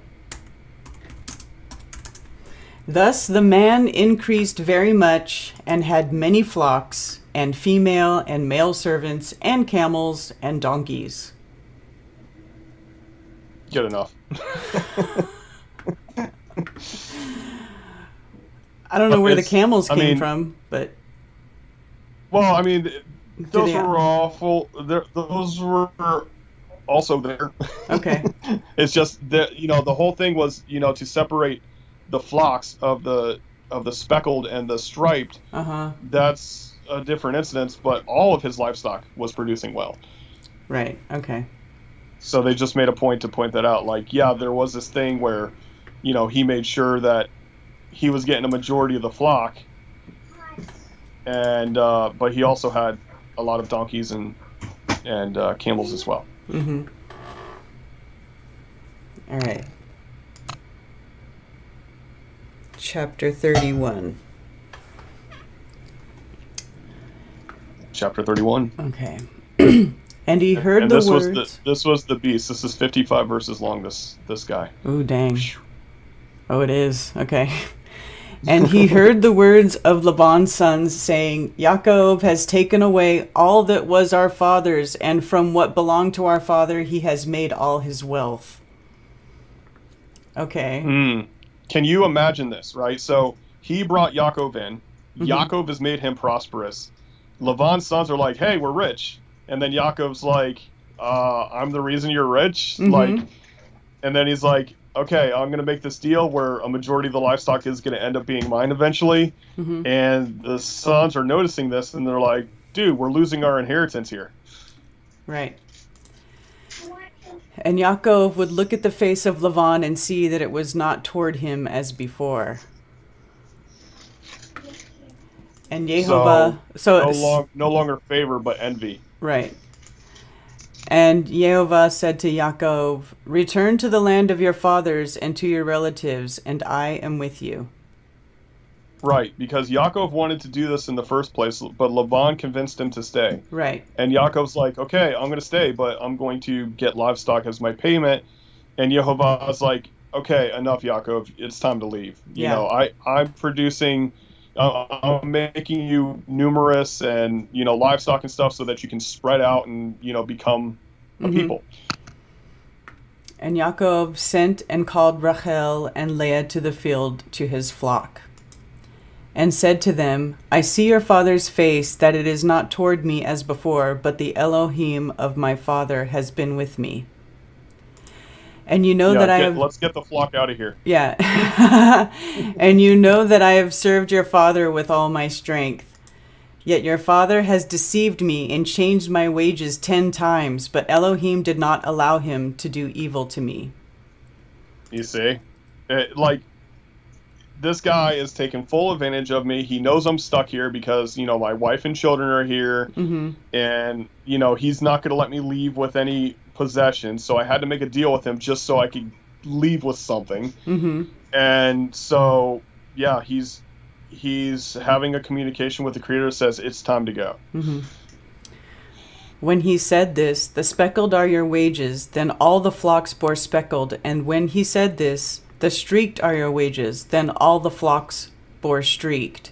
Thus the man increased very much, and had many flocks, and female and male servants, and camels, and donkeys. Good enough. I don't know where the camels came from, but... Well, those were awful. Those were also there. Okay. It's just that, the whole thing was, to separate the flocks of the speckled and the striped. That's a different incident, but all of his livestock was producing well. Right. Okay. So they just made a point to point that out. Like, yeah, there was this thing where, he made sure that he was getting a majority of the flock, and but he also had a lot of donkeys and camels as well. All right. Chapter 31. Chapter 31. Okay. And he heard the words. This was the beast. This is 55 verses long, this guy. Ooh, dang. Oh, it is. Okay. And he heard the words of Laban's sons, saying, Yaakov has taken away all that was our father's, and from what belonged to our father he has made all his wealth. Okay. Can you imagine this, right? So he brought Yaakov in. Mm-hmm. Yaakov has made him prosperous. Laban's sons are like, hey, we're rich. And then Yaakov's like, I'm the reason you're rich? Mm-hmm. Like, and then he's like, okay, I'm going to make this deal where a majority of the livestock is going to end up being mine eventually. Mm-hmm. And the sons are noticing this, and they're like, dude, we're losing our inheritance here. Right. And Yaakov would look at the face of Laban and see that it was not toward him as before. And Jehovah... No longer favor, but envy. Right. And Jehovah said to Yaakov, return to the land of your fathers and to your relatives, and I am with you. Right, because Yaakov wanted to do this in the first place, but Laban convinced him to stay. Right. And Yaakov's like, okay, I'm going to stay, but I'm going to get livestock as my payment. And Yehovah's like, okay, enough, Yaakov. It's time to leave. You know, I'm producing... I'm making you numerous and, livestock and stuff so that you can spread out and, become a people. And Yaakov sent and called Rachel and Leah to the field to his flock, and said to them, I see your father's face, that it is not toward me as before, but the Elohim of my father has been with me. And you know that let's get the flock out of here. Yeah. And you know that I have served your father with all my strength. Yet your father has deceived me and changed my wages 10 times, but Elohim did not allow him to do evil to me. You see? This guy is taking full advantage of me. He knows I'm stuck here because, my wife and children are here. Mm-hmm. And, he's not going to let me leave with any possessions. So I had to make a deal with him just so I could leave with something. Mm-hmm. And so, yeah, he's having a communication with the Creator that says it's time to go. Mm-hmm. When he said this, the speckled are your wages, then all the flocks bore speckled. And when he said this, the streaked are your wages, then all the flocks bore streaked.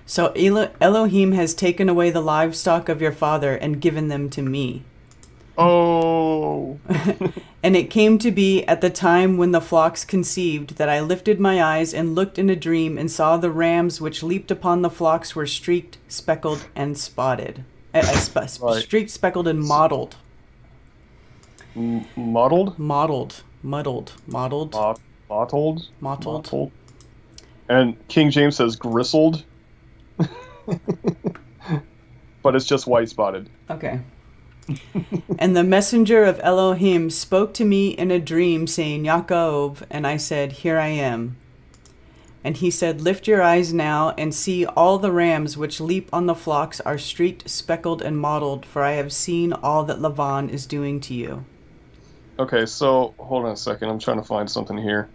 So Elohim has taken away the livestock of your father and given them to me. Oh. And it came to be at the time when the flocks conceived that I lifted my eyes and looked in a dream and saw the rams which leaped upon the flocks were streaked, speckled, and spotted. Streaked, speckled, and mottled. Mottled? Mottled. And King James says gristled. But it's just white spotted. Okay. And the messenger of Elohim spoke to me in a dream, saying, Yaakov, and I said, here I am. And he said, lift your eyes now and see all the rams which leap on the flocks are streaked, speckled, and mottled, for I have seen all that Laban is doing to you. Okay, so hold on a second. I'm trying to find something here.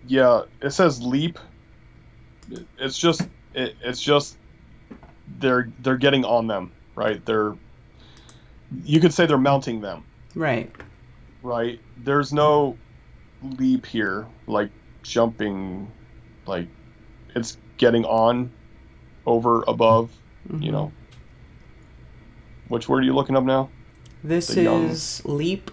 Yeah, it says leap. It's just they're getting on them, right? You could say they're mounting them. Right. Right? There's no leap here, like jumping, like it's getting on, over, above, Mm-hmm. Which word are you looking up now? This is leap.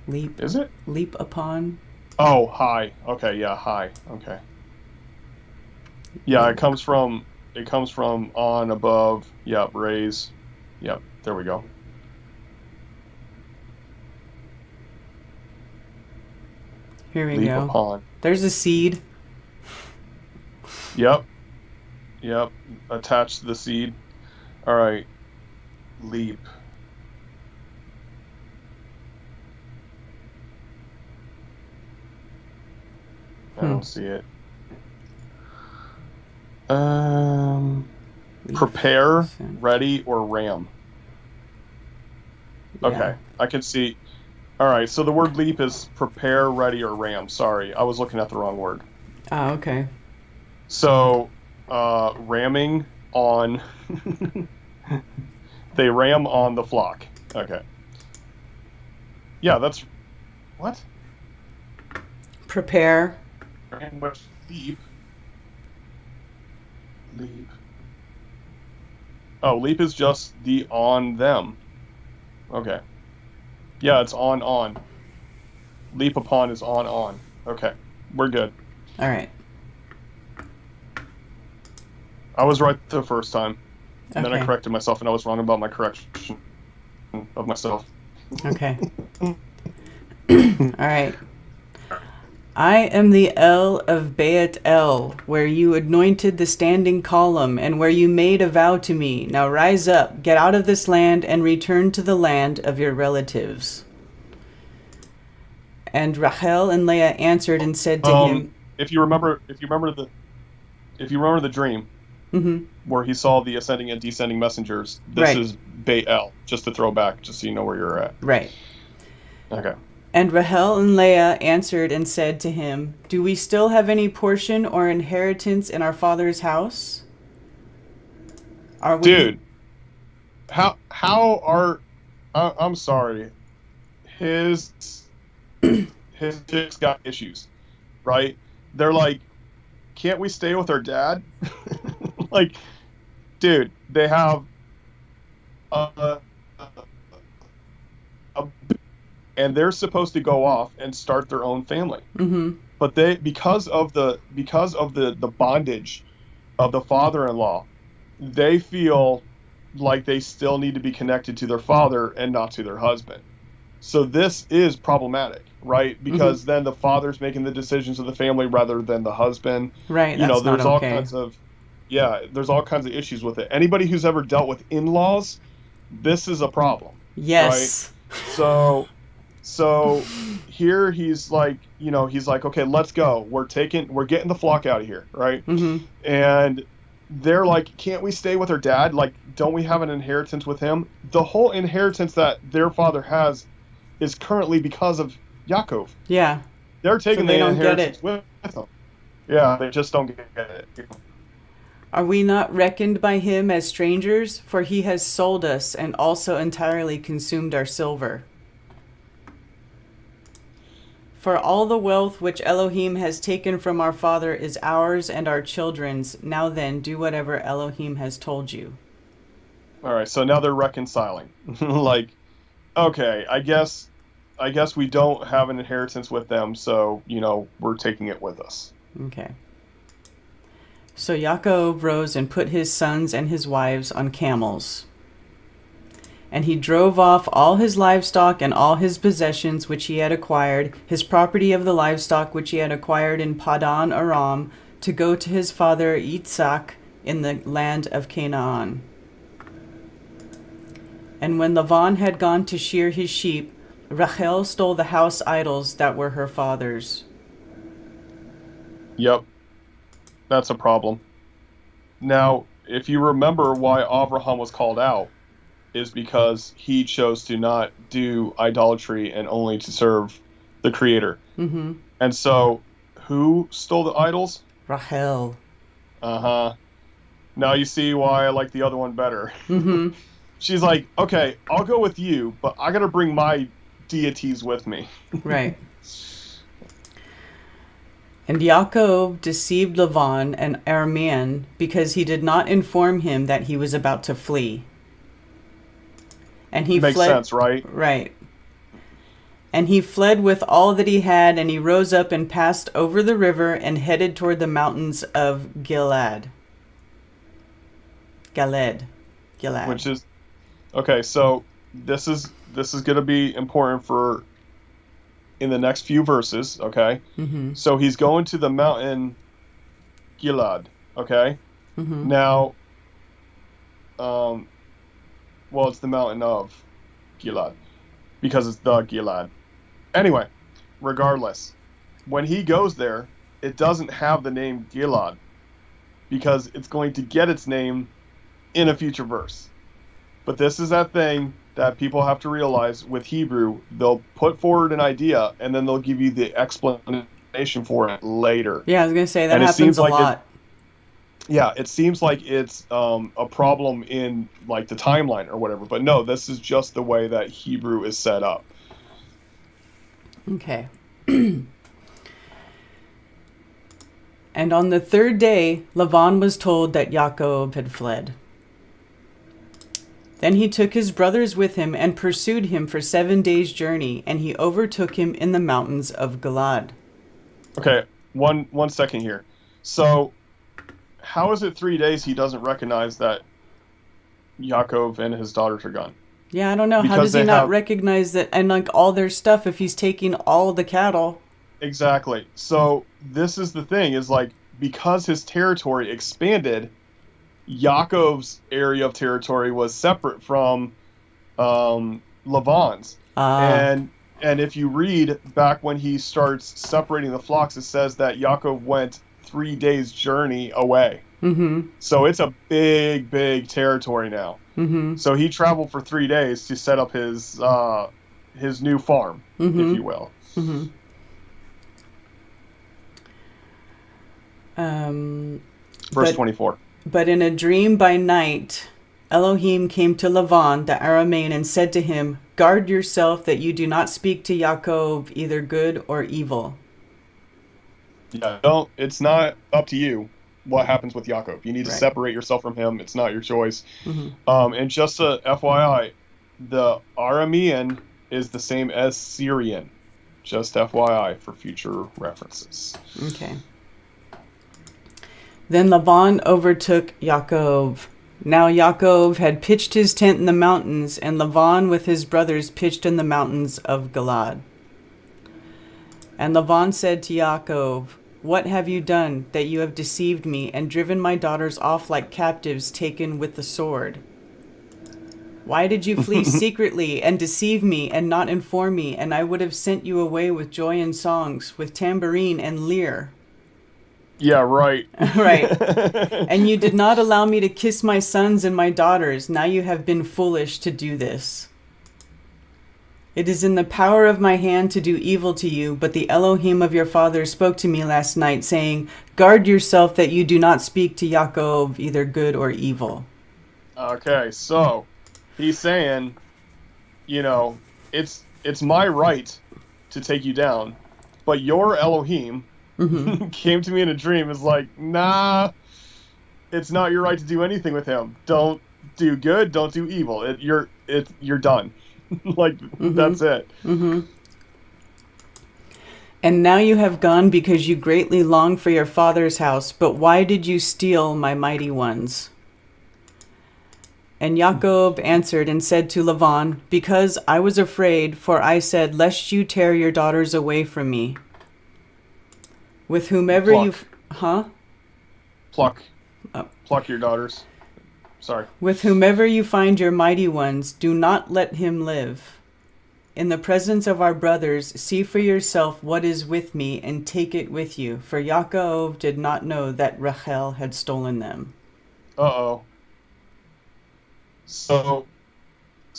Leap. Is it? Leap upon. Oh, high. Okay, yeah, high. Okay. Yeah, it comes from on, above, yep, raise. Yep, there we go. Here we Leap go. upon. There's a seed. Yep. Attach the seed. All right. Leap. I don't see it. Prepare, ready, or ram. Okay, Yeah. I can see. All right, so the word leap is prepare, ready, or ram. Sorry, I was looking at the wrong word. Oh, okay. So, ramming on. They ram on the flock. Okay. Yeah, that's what? Prepare. And what's leap? Leap. Oh, leap is just the on them. Okay. Yeah, it's on. Leap upon is on. Okay, we're good. All right. I was right the first time, and then I Okay. corrected myself, and I was wrong about my correction of myself. Okay. All right. I am the El of Beit El, where you anointed the standing column, and where you made a vow to me. Now rise up, get out of this land, and return to the land of your relatives. And Rachel and Leah answered and said to him, If you remember the dream mm-hmm. where he saw the ascending and descending messengers, this Right. is Beit El. Just to throw back, just so you know where you're at. Right. Okay. And Rachel and Leah answered and said to him, do we still have any portion or inheritance in our father's house? Are we... Dude, how are... I'm sorry. His chick's got issues, right? They're like, can't we stay with our dad? Like, dude, they have and they're supposed to go off and start their own family. Mm-hmm. But they, because of the bondage of the father-in-law, they feel like they still need to be connected to their father and not to their husband. So this is problematic, right? Because then the father's making the decisions of the family rather than the husband. Right, You know, that's not there's all okay. kinds of there's all kinds of issues with it. Anybody who's ever dealt with in-laws, this is a problem. Yes. Right? So here he's like, okay, let's go. We're getting the flock out of here, right? Mm-hmm. And they're like, can't we stay with our dad? Like, don't we have an inheritance with him? The whole inheritance that their father has is currently because of Yaakov. Yeah. They're taking they the don't get inheritance with them. Yeah, they just don't get it. Are we not reckoned by him as strangers? For he has sold us and also entirely consumed our silver. For all the wealth which Elohim has taken from our father is ours and our children's. Now then, do whatever Elohim has told you. All right, so now they're reconciling. Like, okay, I guess we don't have an inheritance with them, so, we're taking it with us. Okay. So Yaakov rose and put his sons and his wives on camels. And he drove off all his livestock and all his possessions which he had acquired, his property of the livestock which he had acquired in Padan Aram, to go to his father Yitzhak in the land of Canaan. And when Lavan had gone to shear his sheep, Rachel stole the house idols that were her father's. Yep, that's a problem. Now, if you remember why Abraham was called out, is because he chose to not do idolatry and only to serve the Creator. Mm-hmm. And so, who stole the idols? Rachel. Uh-huh. Now you see why I like the other one better. Mm-hmm. She's like, okay, I'll go with you, but I gotta bring my deities with me. Right. And Yaakov deceived Lavan and Aramean because he did not inform him that he was about to flee. And he Makes fled. sense, right? Right. And he fled with all that he had, and he rose up and passed over the river and headed toward the mountains of Gilead. Which is okay. So this is going to be important for in the next few verses. Okay. Mm-hmm. So he's going to the mountain Gilead. Okay. Mm-hmm. Now, well, it's the mountain of Gilead because it's the Gilead. Anyway, regardless, when he goes there, it doesn't have the name Gilead because it's going to get its name in a future verse. But this is that thing that people have to realize with Hebrew. They'll put forward an idea and then they'll give you the explanation for it later. Yeah, I was going to say that And it happens seems a like lot. Yeah, it seems like it's a problem in like the timeline or whatever, but no, this is just the way that Hebrew is set up. Okay. And on the third day, Laban was told that Jacob had fled. Then he took his brothers with him and pursued him for 7 days' journey, and he overtook him in the mountains of Gilad. Okay, one second here. So, how is it 3 days he doesn't recognize that Yaakov and his daughters are gone? Yeah, I don't know. How Because does he they not have- recognize that and like all their stuff if he's taking all the cattle? Exactly. So, this is the thing, is like, because his territory expanded, Yaakov's area of territory was separate from Laban's. And if you read back when he starts separating the flocks, it says that Yaakov went 3 days' journey away. Mm-hmm. So it's a big territory now. Mm-hmm. So he traveled for 3 days to set up his new farm, if you will. Mm-hmm. Verse 24. But in a dream by night, Elohim came to Laban the Aramean and said to him, "Guard yourself that you do not speak to Yaakov either good or evil." Yeah, it's not up to you what happens with Yaakov. You need to Right. separate yourself from him. It's not your choice. Mm-hmm. And just a FYI, the Aramean is the same as Syrian. Just FYI for future references. Okay. Then Laban overtook Yaakov. Now Yaakov had pitched his tent in the mountains, and Laban with his brothers pitched in the mountains of Gilad. And Laban said to Yaakov, "What have you done, that you have deceived me, and driven my daughters off like captives taken with the sword? Why did you flee secretly and deceive me and not inform me, and I would have sent you away with joy and songs, with tambourine and lyre?" Yeah, right. Right. "And you did not allow me to kiss my sons and my daughters. Now you have been foolish to do this. It is in the power of my hand to do evil to you, but the Elohim of your father spoke to me last night, saying, 'Guard yourself that you do not speak to Yaakov either good or evil.'" Okay, so he's saying, it's my right to take you down, but your Elohim came to me in a dream, is like, nah, it's not your right to do anything with him. Don't do good, don't do evil. You're done. Like, that's it. Mm-hmm. "And now you have gone because you greatly long for your father's house, but why did you steal my mighty ones?" And Jacob answered and said to Laban, "Because I was afraid, for I said, lest you tear your daughters away from me. With whomever you... Pluck your daughters. Sorry. "With whomever you find your mighty ones, do not let him live. In the presence of our brothers, see for yourself what is with me, and take it with you." For Yaakov did not know that Rachel had stolen them. Uh-oh. So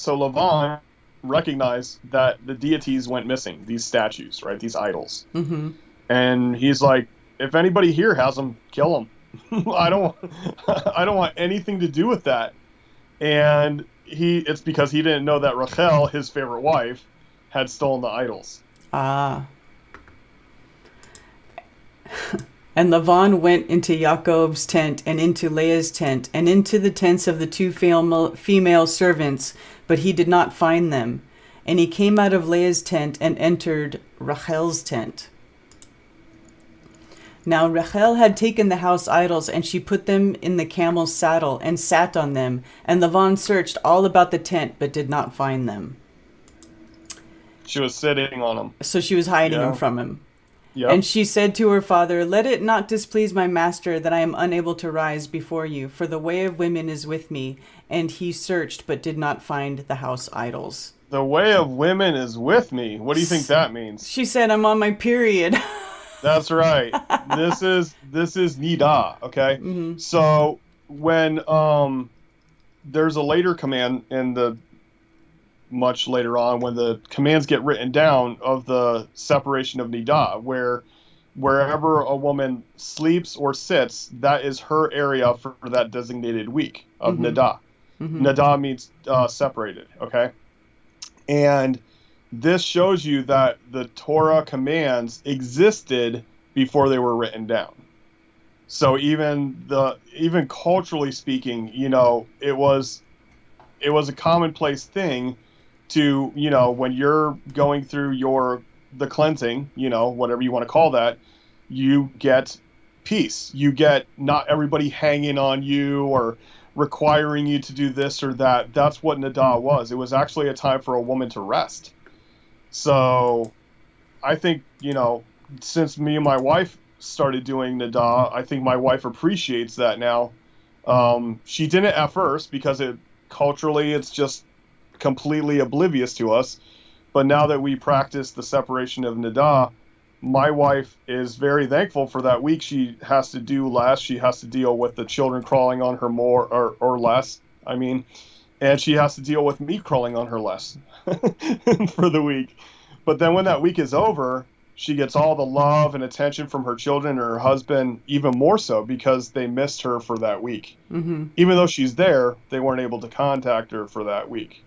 Laban recognized that the deities went missing, these statues, right? These idols. Mm-hmm. And he's like, if anybody here has them, kill them. I don't want anything to do with that. And it's because he didn't know that Rachel, his favorite wife, had stolen the idols. Ah. And Laban went into Yaakov's tent and into Leah's tent and into the tents of the two female servants, but he did not find them. And he came out of Leah's tent and entered Rachel's tent. Now Rachel had taken the house idols, and she put them in the camel's saddle and sat on them. And Laban searched all about the tent, but did not find them. She was sitting on them. So she was hiding them from him. Yep. And she said to her father, "Let it not displease my master that I am unable to rise before you, for the way of women is with me." And he searched, but did not find the house idols. The way of women is with me. What do you think that means? She said, "I'm on my period." That's right. This is Nida, okay? Mm-hmm. So when there's a later command in the much later on, when the commands get written down of the separation of Nida, wherever a woman sleeps or sits, that is her area for that designated week of Nida. Mm-hmm. Nida means separated, okay? And this shows you that the Torah commands existed before they were written down. So even culturally speaking, it was a commonplace thing to, when you're going through the cleansing, whatever you want to call that, you get peace. You get not everybody hanging on you or requiring you to do this or that. That's what Nida was. It was actually a time for a woman to rest. So I think, since me and my wife started doing Nida, I think my wife appreciates that now. She didn't at first because culturally it's just completely oblivious to us. But now that we practice the separation of Nida, my wife is very thankful for that week. She has to do less. She has to deal with the children crawling on her more or less. And she has to deal with me crawling on her less for the week. But then when that week is over, she gets all the love and attention from her children and her husband, even more so because they missed her for that week. Mm-hmm. Even though she's there, they weren't able to contact her for that week.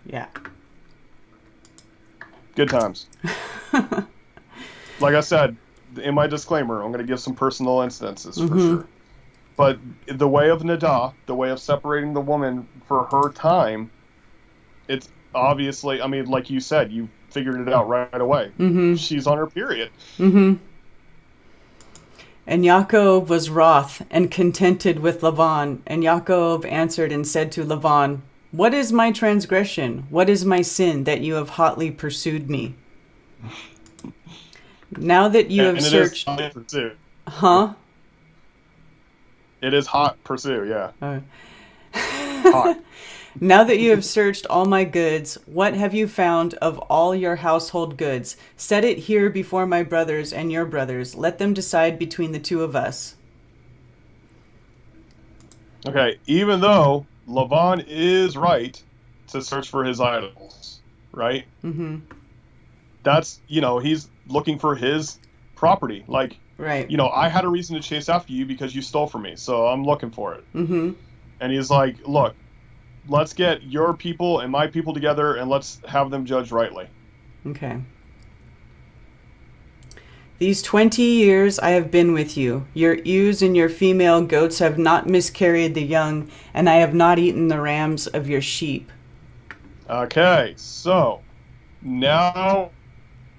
Yeah. Good times. Like I said, in my disclaimer, I'm going to give some personal instances for sure. But the way of Nida, the way of separating the woman for her time, it's obviously, like you said, you figured it out right away. Mm-hmm. She's on her period. Mm-hmm. And Yaakov was wroth and contented with Laban. And Yaakov answered and said to Laban, "What is my transgression? What is my sin that you have hotly pursued me? Now that you have searched..." It is hot pursuit. Huh? It is hot pursuit, yeah. Hot. "Now that you have searched all my goods, what have you found of all your household goods? Set it here before my brothers and your brothers. Let them decide between the two of us." Okay, even though Laban is right to search for his idols, right? Mm-hmm. That's, he's looking for his property. Like, right. I had a reason to chase after you because you stole from me, so I'm looking for it. Mm-hmm. And he's like, look, let's get your people and my people together and let's have them judged rightly. Okay. "These 20 years I have been with you. Your ewes and your female goats have not miscarried the young, and I have not eaten the rams of your sheep." Okay, so now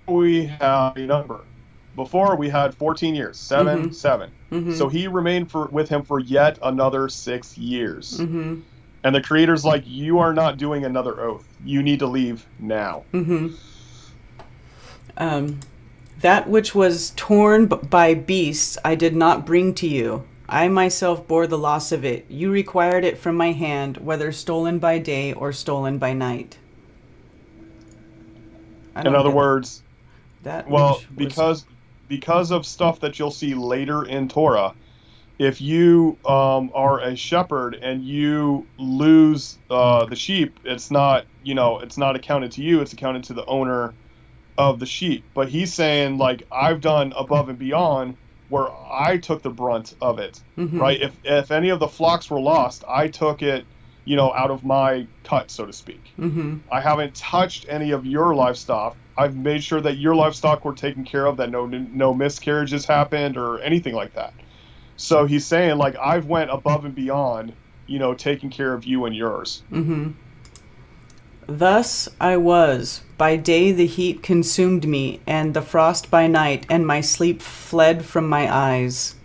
we have a number. Before we had 14 years, 7. Mm-hmm. So he remained with him for yet another 6 years. Mm-hmm. And the Creator's like, you are not doing another oath. You need to leave now. Mm-hmm. "That which was torn by beasts I did not bring to you. I myself bore the loss of it. You required it from my hand, whether stolen by day or stolen by night." In other words, that because of stuff that you'll see later in Torah, if you are a shepherd and you lose the sheep, it's not accounted to you, it's accounted to the owner of the sheep. But he's saying, like, I've done above and beyond where I took the brunt of it, right? If any of the flocks were lost, I took it, out of my cut, so to speak. I haven't touched any of your livestock. I've made sure that your livestock were taken care of, that no miscarriages happened or anything like that. So he's saying, like, I've went above and beyond, taking care of you and yours. "Thus I was. By day the heat consumed me, and the frost by night, and my sleep fled from my eyes.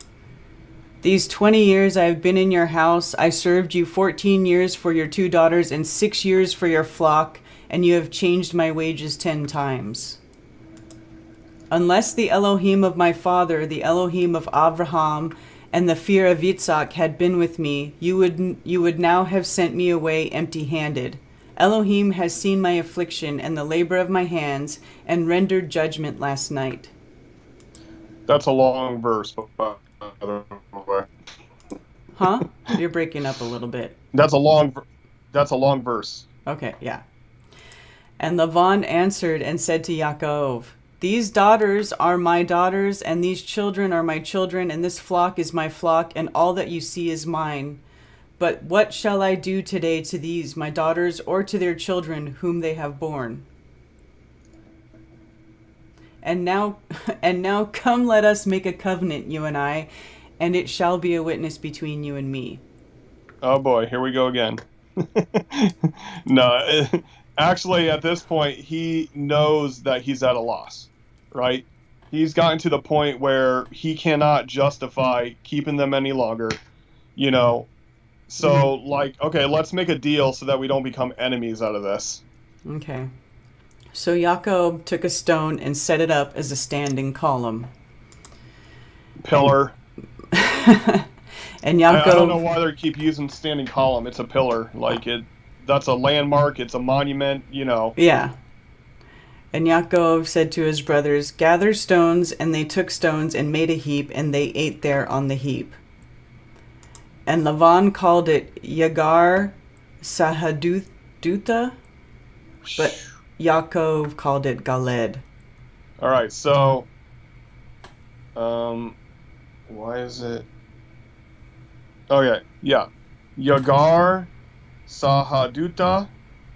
These 20 years I have been in your house. I served you 14 years for your 2 daughters and 6 years for your flock, and you have changed my wages 10 times. Unless the Elohim of my father, the Elohim of Abraham, and the fear of Yitzhak had been with me, you would now have sent me away empty-handed. Elohim has seen my affliction and the labor of my hands, and rendered judgment last night." That's a long verse, by the way. Huh? You're breaking up a little bit. That's a long verse. Okay, yeah. "And Laban answered and said to Yaakov, These daughters are my daughters, and these children are my children, and this flock is my flock, and all that you see is mine. But what shall I do today to these, my daughters, or to their children whom they have borne? And now, come, let us make a covenant, you and I, and it shall be a witness between you and me. Oh boy, here we go again. No, actually, at this point, he knows that he's at a loss, right? He's gotten to the point where he cannot justify keeping them any longer, you know. So, like, okay, let's make a deal so that we don't become enemies out of this. Okay. So Jacob took a stone and set it up as a standing column. Pillar. And Jacob... I don't know why they keep using standing column. It's a pillar. Like, that's a landmark. It's a monument, you know. Yeah. And Jacob said to his brothers, gather stones, and they took stones and made a heap, and they ate there on the heap. And Lavan called it Yagar Sahadutha, but Yaakov called it Galed. All right, so, why is it? Okay, yeah. Yagar Sahaduta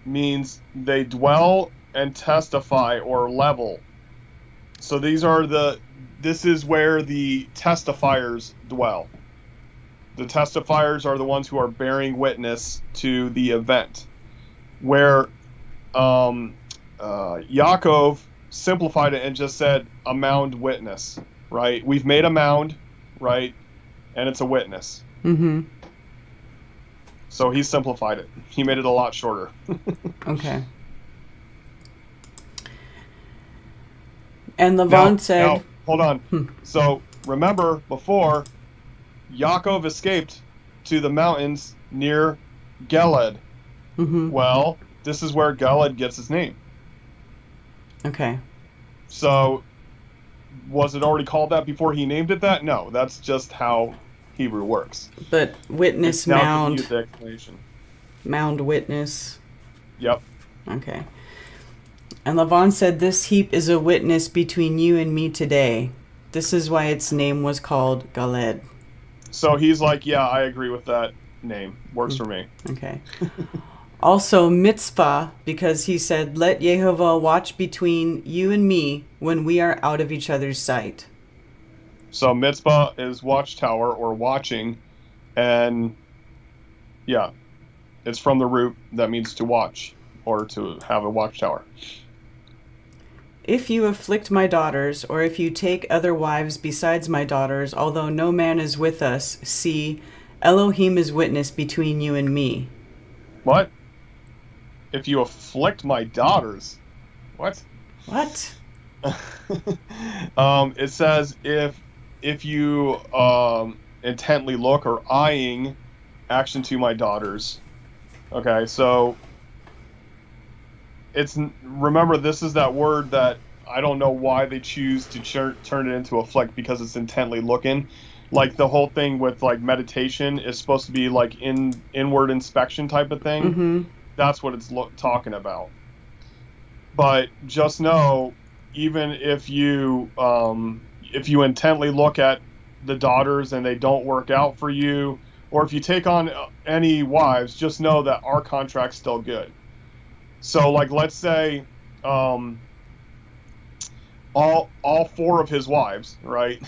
means they dwell and testify or level. So this is where the testifiers dwell. The testifiers are the ones who are bearing witness to the event. Where Yaakov simplified it and just said a mound witness, right? We've made a mound, right? And it's a witness. Mm-hmm. So he simplified it. He made it a lot shorter. Okay. And Lavan said... Now, hold on. So remember, before, Yaakov escaped to the mountains near Geled. Mm-hmm. Well, this is where Geled gets his name. Okay. So, was it already called that before he named it that? No, that's just how Hebrew works. But witness, Now mound... use the explanation. Mound, witness... Yep. Okay. And Lavan said, this heap is a witness between you and me today. This is why its name was called Galed. So he's like, yeah, I agree with that name. Works for me. Okay. Also, mitzvah, because he said, let Yehovah watch between you and me when we are out of each other's sight. So mitzvah is watchtower or watching, and yeah, it's from the root that means to watch or to have a watchtower. If you afflict my daughters, or if you take other wives besides my daughters, although no man is with us, see, Elohim is witness between you and me. What? If you afflict my daughters? What? What? It says if you intently look or eyeing action to my daughters. Okay, so remember, this is that word that I don't know why they choose to turn it into afflict, because it's intently looking. Like the whole thing with like meditation is supposed to be like inward inspection type of thing. Mm-hmm. That's what it's talking about. But just know, even if you intently look at the daughters and they don't work out for you, or if you take on any wives, just know that our contract's still good. So, like, let's say all four of his wives, right?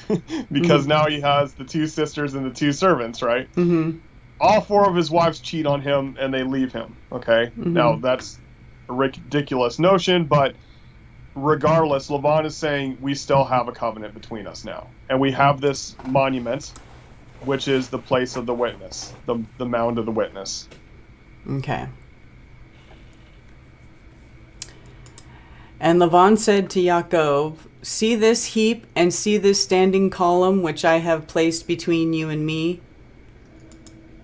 Because now he has the two sisters and the two servants, right? Mm-hmm. All four of his wives cheat on him and they leave him, okay? Mm-hmm. Now, that's a ridiculous notion, but regardless, Lavan is saying we still have a covenant between us now. And we have this monument, which is the place of the witness, the mound of the witness. Okay. And Lavan said to Yaakov, see this heap and see this standing column which I have placed between you and me.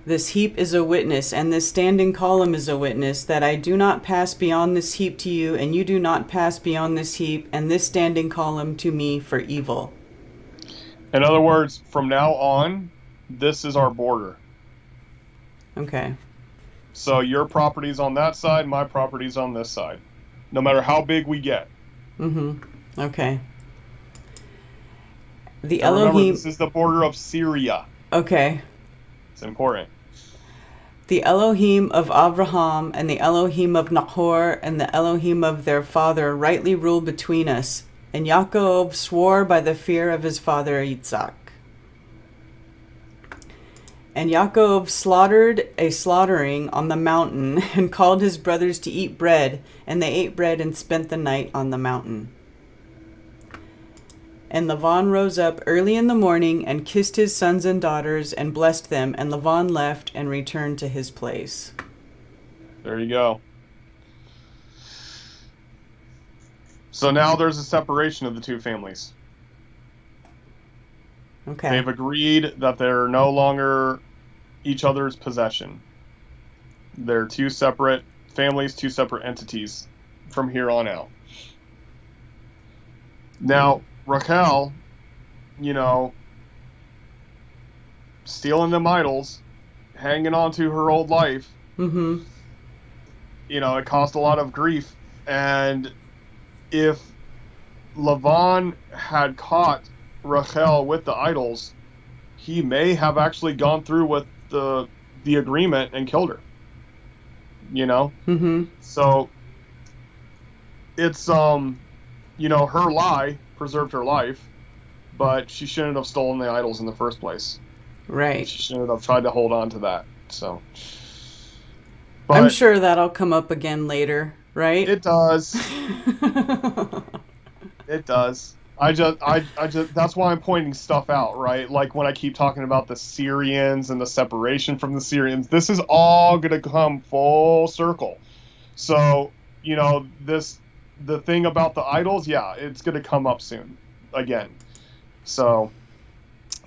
This heap is a witness, and this standing column is a witness, that I do not pass beyond this heap to you, and you do not pass beyond this heap and this standing column to me for evil. In other words, from now on, this is our border. Okay. So your property's on that side, my property's on this side. No matter how big we get. Mm-hmm. Okay. The Now remember, Elohim... this is the border of Syria. Okay. It's important. The Elohim of Abraham and the Elohim of Nahor and the Elohim of their father rightly rule between us. And Yaakov swore by the fear of his father Yitzhak. And Yaakov slaughtered a slaughtering on the mountain and called his brothers to eat bread. And they ate bread and spent the night on the mountain. And Lavan rose up early in the morning and kissed his sons and daughters and blessed them. And Lavan left and returned to his place. There you go. So now there's a separation of the two families. Okay. They've agreed that they're no longer each other's possession. They're two separate families, two separate entities from here on out. Now, Rachel, stealing them idols, hanging on to her old life, Mm-hmm. It caused a lot of grief. And if Lavan had caught Rachel with the idols, he may have actually gone through with the agreement and killed her. Mm-hmm. So it's her lie preserved her life, but she shouldn't have stolen the idols in the first place. Right. She shouldn't have tried to hold on to that. So but I'm sure that'll come up again later, right? it does. It does. I just that's why I'm pointing stuff out, right? Like when I keep talking about the Syrians and the separation from the Syrians, this is all going to come full circle. So, the thing about the idols, yeah, it's going to come up soon again. So,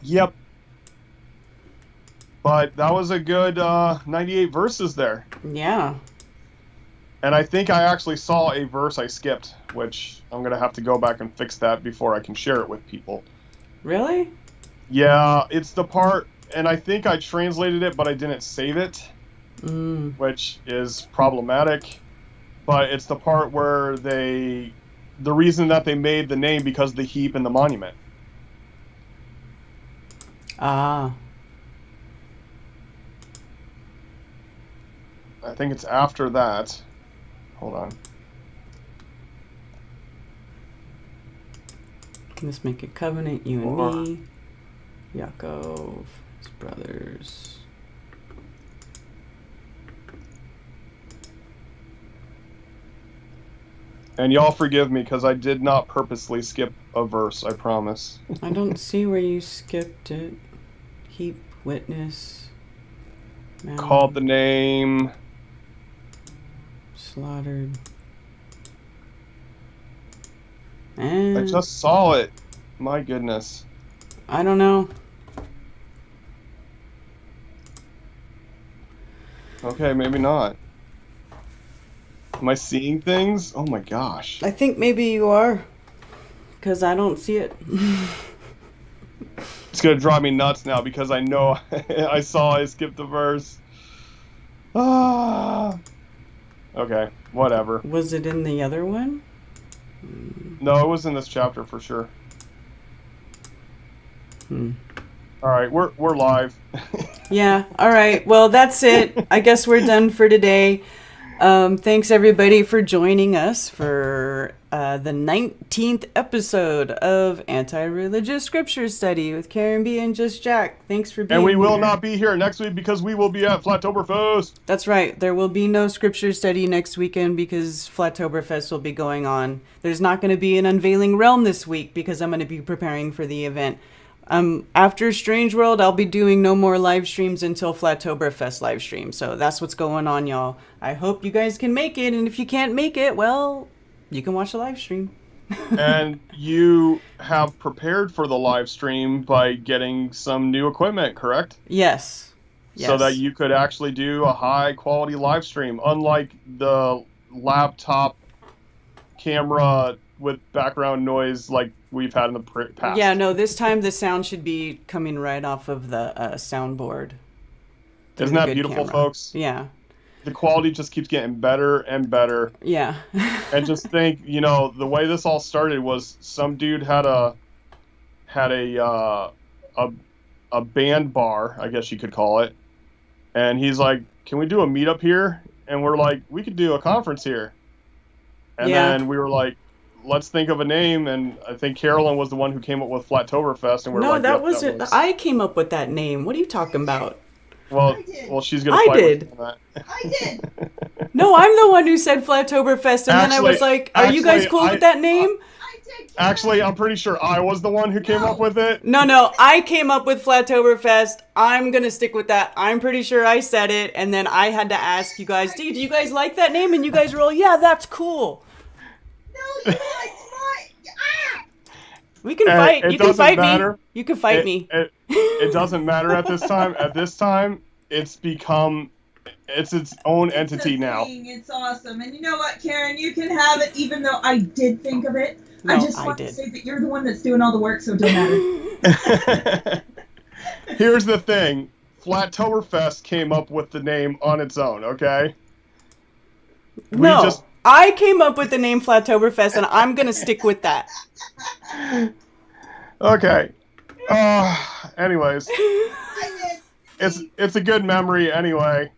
yep. But that was a good 98 verses there. Yeah. And I think I actually saw a verse I skipped, which I'm going to have to go back and fix that before I can share it with people. Really? Yeah, it's the part, and I think I translated it, but I didn't save it, which is problematic. But it's the part where the reason that they made the name because of the heap and the monument. Ah. I think it's after that. Hold on. Let's make a covenant, you and me. Yaakov, his brothers. And y'all forgive me because I did not purposely skip a verse, I promise. I don't see where you skipped it. Heap, witness. Mountain, Called the name. slaughtered. I just saw it. My goodness. I don't know. Okay, maybe not. Am I seeing things? Oh my gosh. I think maybe you are. Because I don't see it. It's gonna drive me nuts now because I know I skipped the verse. Ah. Okay, whatever. Was it in the other one? No, it was in this chapter for sure. All right, we're live. Yeah, all right. Well, that's it. I guess we're done for today. Thanks, everybody, for joining us for the 19th episode of Anti-Religious Scripture Study with Karen B. and Just Jack. Thanks for being here. And we will not be here next week because we will be at Flattoberfest. That's right. There will be no Scripture Study next weekend because Flattoberfest will be going on. There's not going to be an Unveiling Realm this week because I'm going to be preparing for the event. After Strange World, I'll be doing no more live streams until Flattoberfest live stream. So that's what's going on, y'all. I hope you guys can make it. And if you can't make it, well, you can watch the live stream. And you have prepared for the live stream by getting some new equipment, correct? Yes. So that you could actually do a high quality live stream, unlike the laptop camera with background noise like we've had in the past. Yeah, no, this time the sound should be coming right off of the soundboard. Isn't that beautiful, camera. folks? Yeah. The quality just keeps getting better and better. Yeah. And just think, the way this all started was some dude had a band bar, I guess you could call it, And he's like, can we do a meetup here? And we're like, we could do a conference here. And Yeah. then we were like, let's think of a name. And I think Carolyn was the one who came up with Flattoberfest. And we were No, like, that yep, wasn't. was... I came up with that name. What are you talking about? Well, I did. well, she's gonna I fight did. with you on that. I did. No, I'm the one who said Flattoberfest, and then I was Actually- like, "Are you guys actually, cool with that name?" I did. Actually, I'm pretty sure I was the one who came up with it. No, I came up with Flattoberfest. I'm gonna stick with that. I'm pretty sure I said it, and then I had to ask you guys, "Do you guys like that name?" And you guys were all, "Yeah, that's cool." No, you like smart. Ah! We can Hey, fight. it You can doesn't fight matter. me. You can fight me. It doesn't matter at this time. At this time, it's its own entity It's a now. thing. It's awesome. And you know what, Karen? You can have it, even though I did think of it. No, I just I want to did. say that you're the one that's doing all the work, so it don't matter. Here's the thing. Flattoberfest came up with the name on its own, okay? No, just- I came up with the name Flattoberfest, and I'm gonna stick with that. Okay. Anyways, I did. it's a good memory anyway.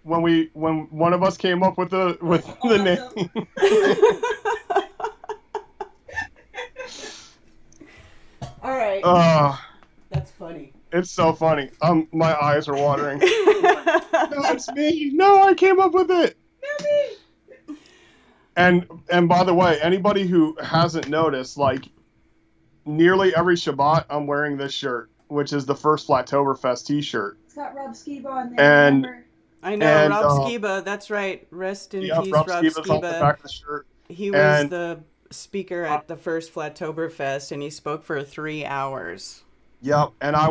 When one of us came up with the name. All right, that's funny. It's so funny. My eyes are watering. No, it's me. No, I came up with it. And by the way, anybody who hasn't noticed, like, nearly every Shabbat, I'm wearing this shirt, which is the first Flattoberfest T-shirt. It's got Rob Skiba on there. And- remember? I know, And, Rob Skiba, that's right. Rest in Yeah, peace, Rob Rob Skiba's on the Skiba. back of the shirt. He was and- the speaker at the first Flattoberfest, and he spoke for 3 hours. Yep, and I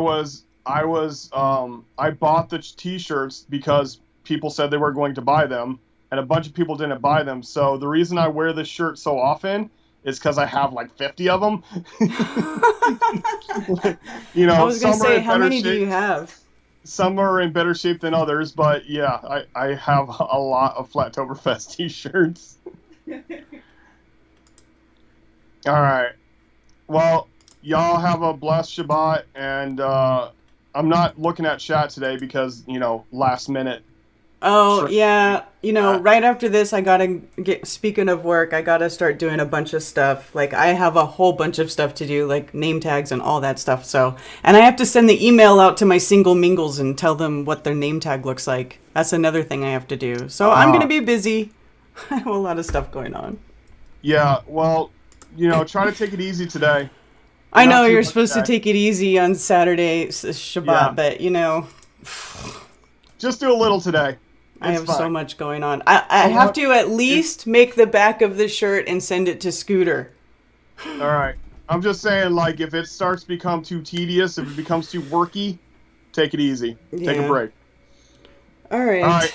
bought the T-shirts because people said they were going to buy them, and a bunch of people didn't buy them. So the reason I wear this shirt so often is because I have like 50 of them. You know, I was going to some are say, in how better many do shape- you have? Some are in better shape than others, but yeah, I have a lot of Flattoberfest T-shirts. All right. Well, y'all have a blessed Shabbat, and I'm not looking at chat today because, last minute. Oh, Sure. yeah. Right after this, I got to speaking of work, I got to start doing a bunch of stuff. Like, I have a whole bunch of stuff to do, like name tags and all that stuff. So, and I have to send the email out to my single mingles and tell them what their name tag looks like. That's another thing I have to do. So I'm going to be busy. I have a lot of stuff going on. Yeah, well, try to take it easy today. I know Not too you're much supposed to today. take it easy on Saturday, Shabbat, Yeah. but Just do a little today. I It's have so fine. much going on. I have to at least make the back of the shirt and send it to Scooter. All right. I'm just saying, like, if it starts to become too tedious, if it becomes too worky, take it easy. Take Yeah. a break. All right. All right.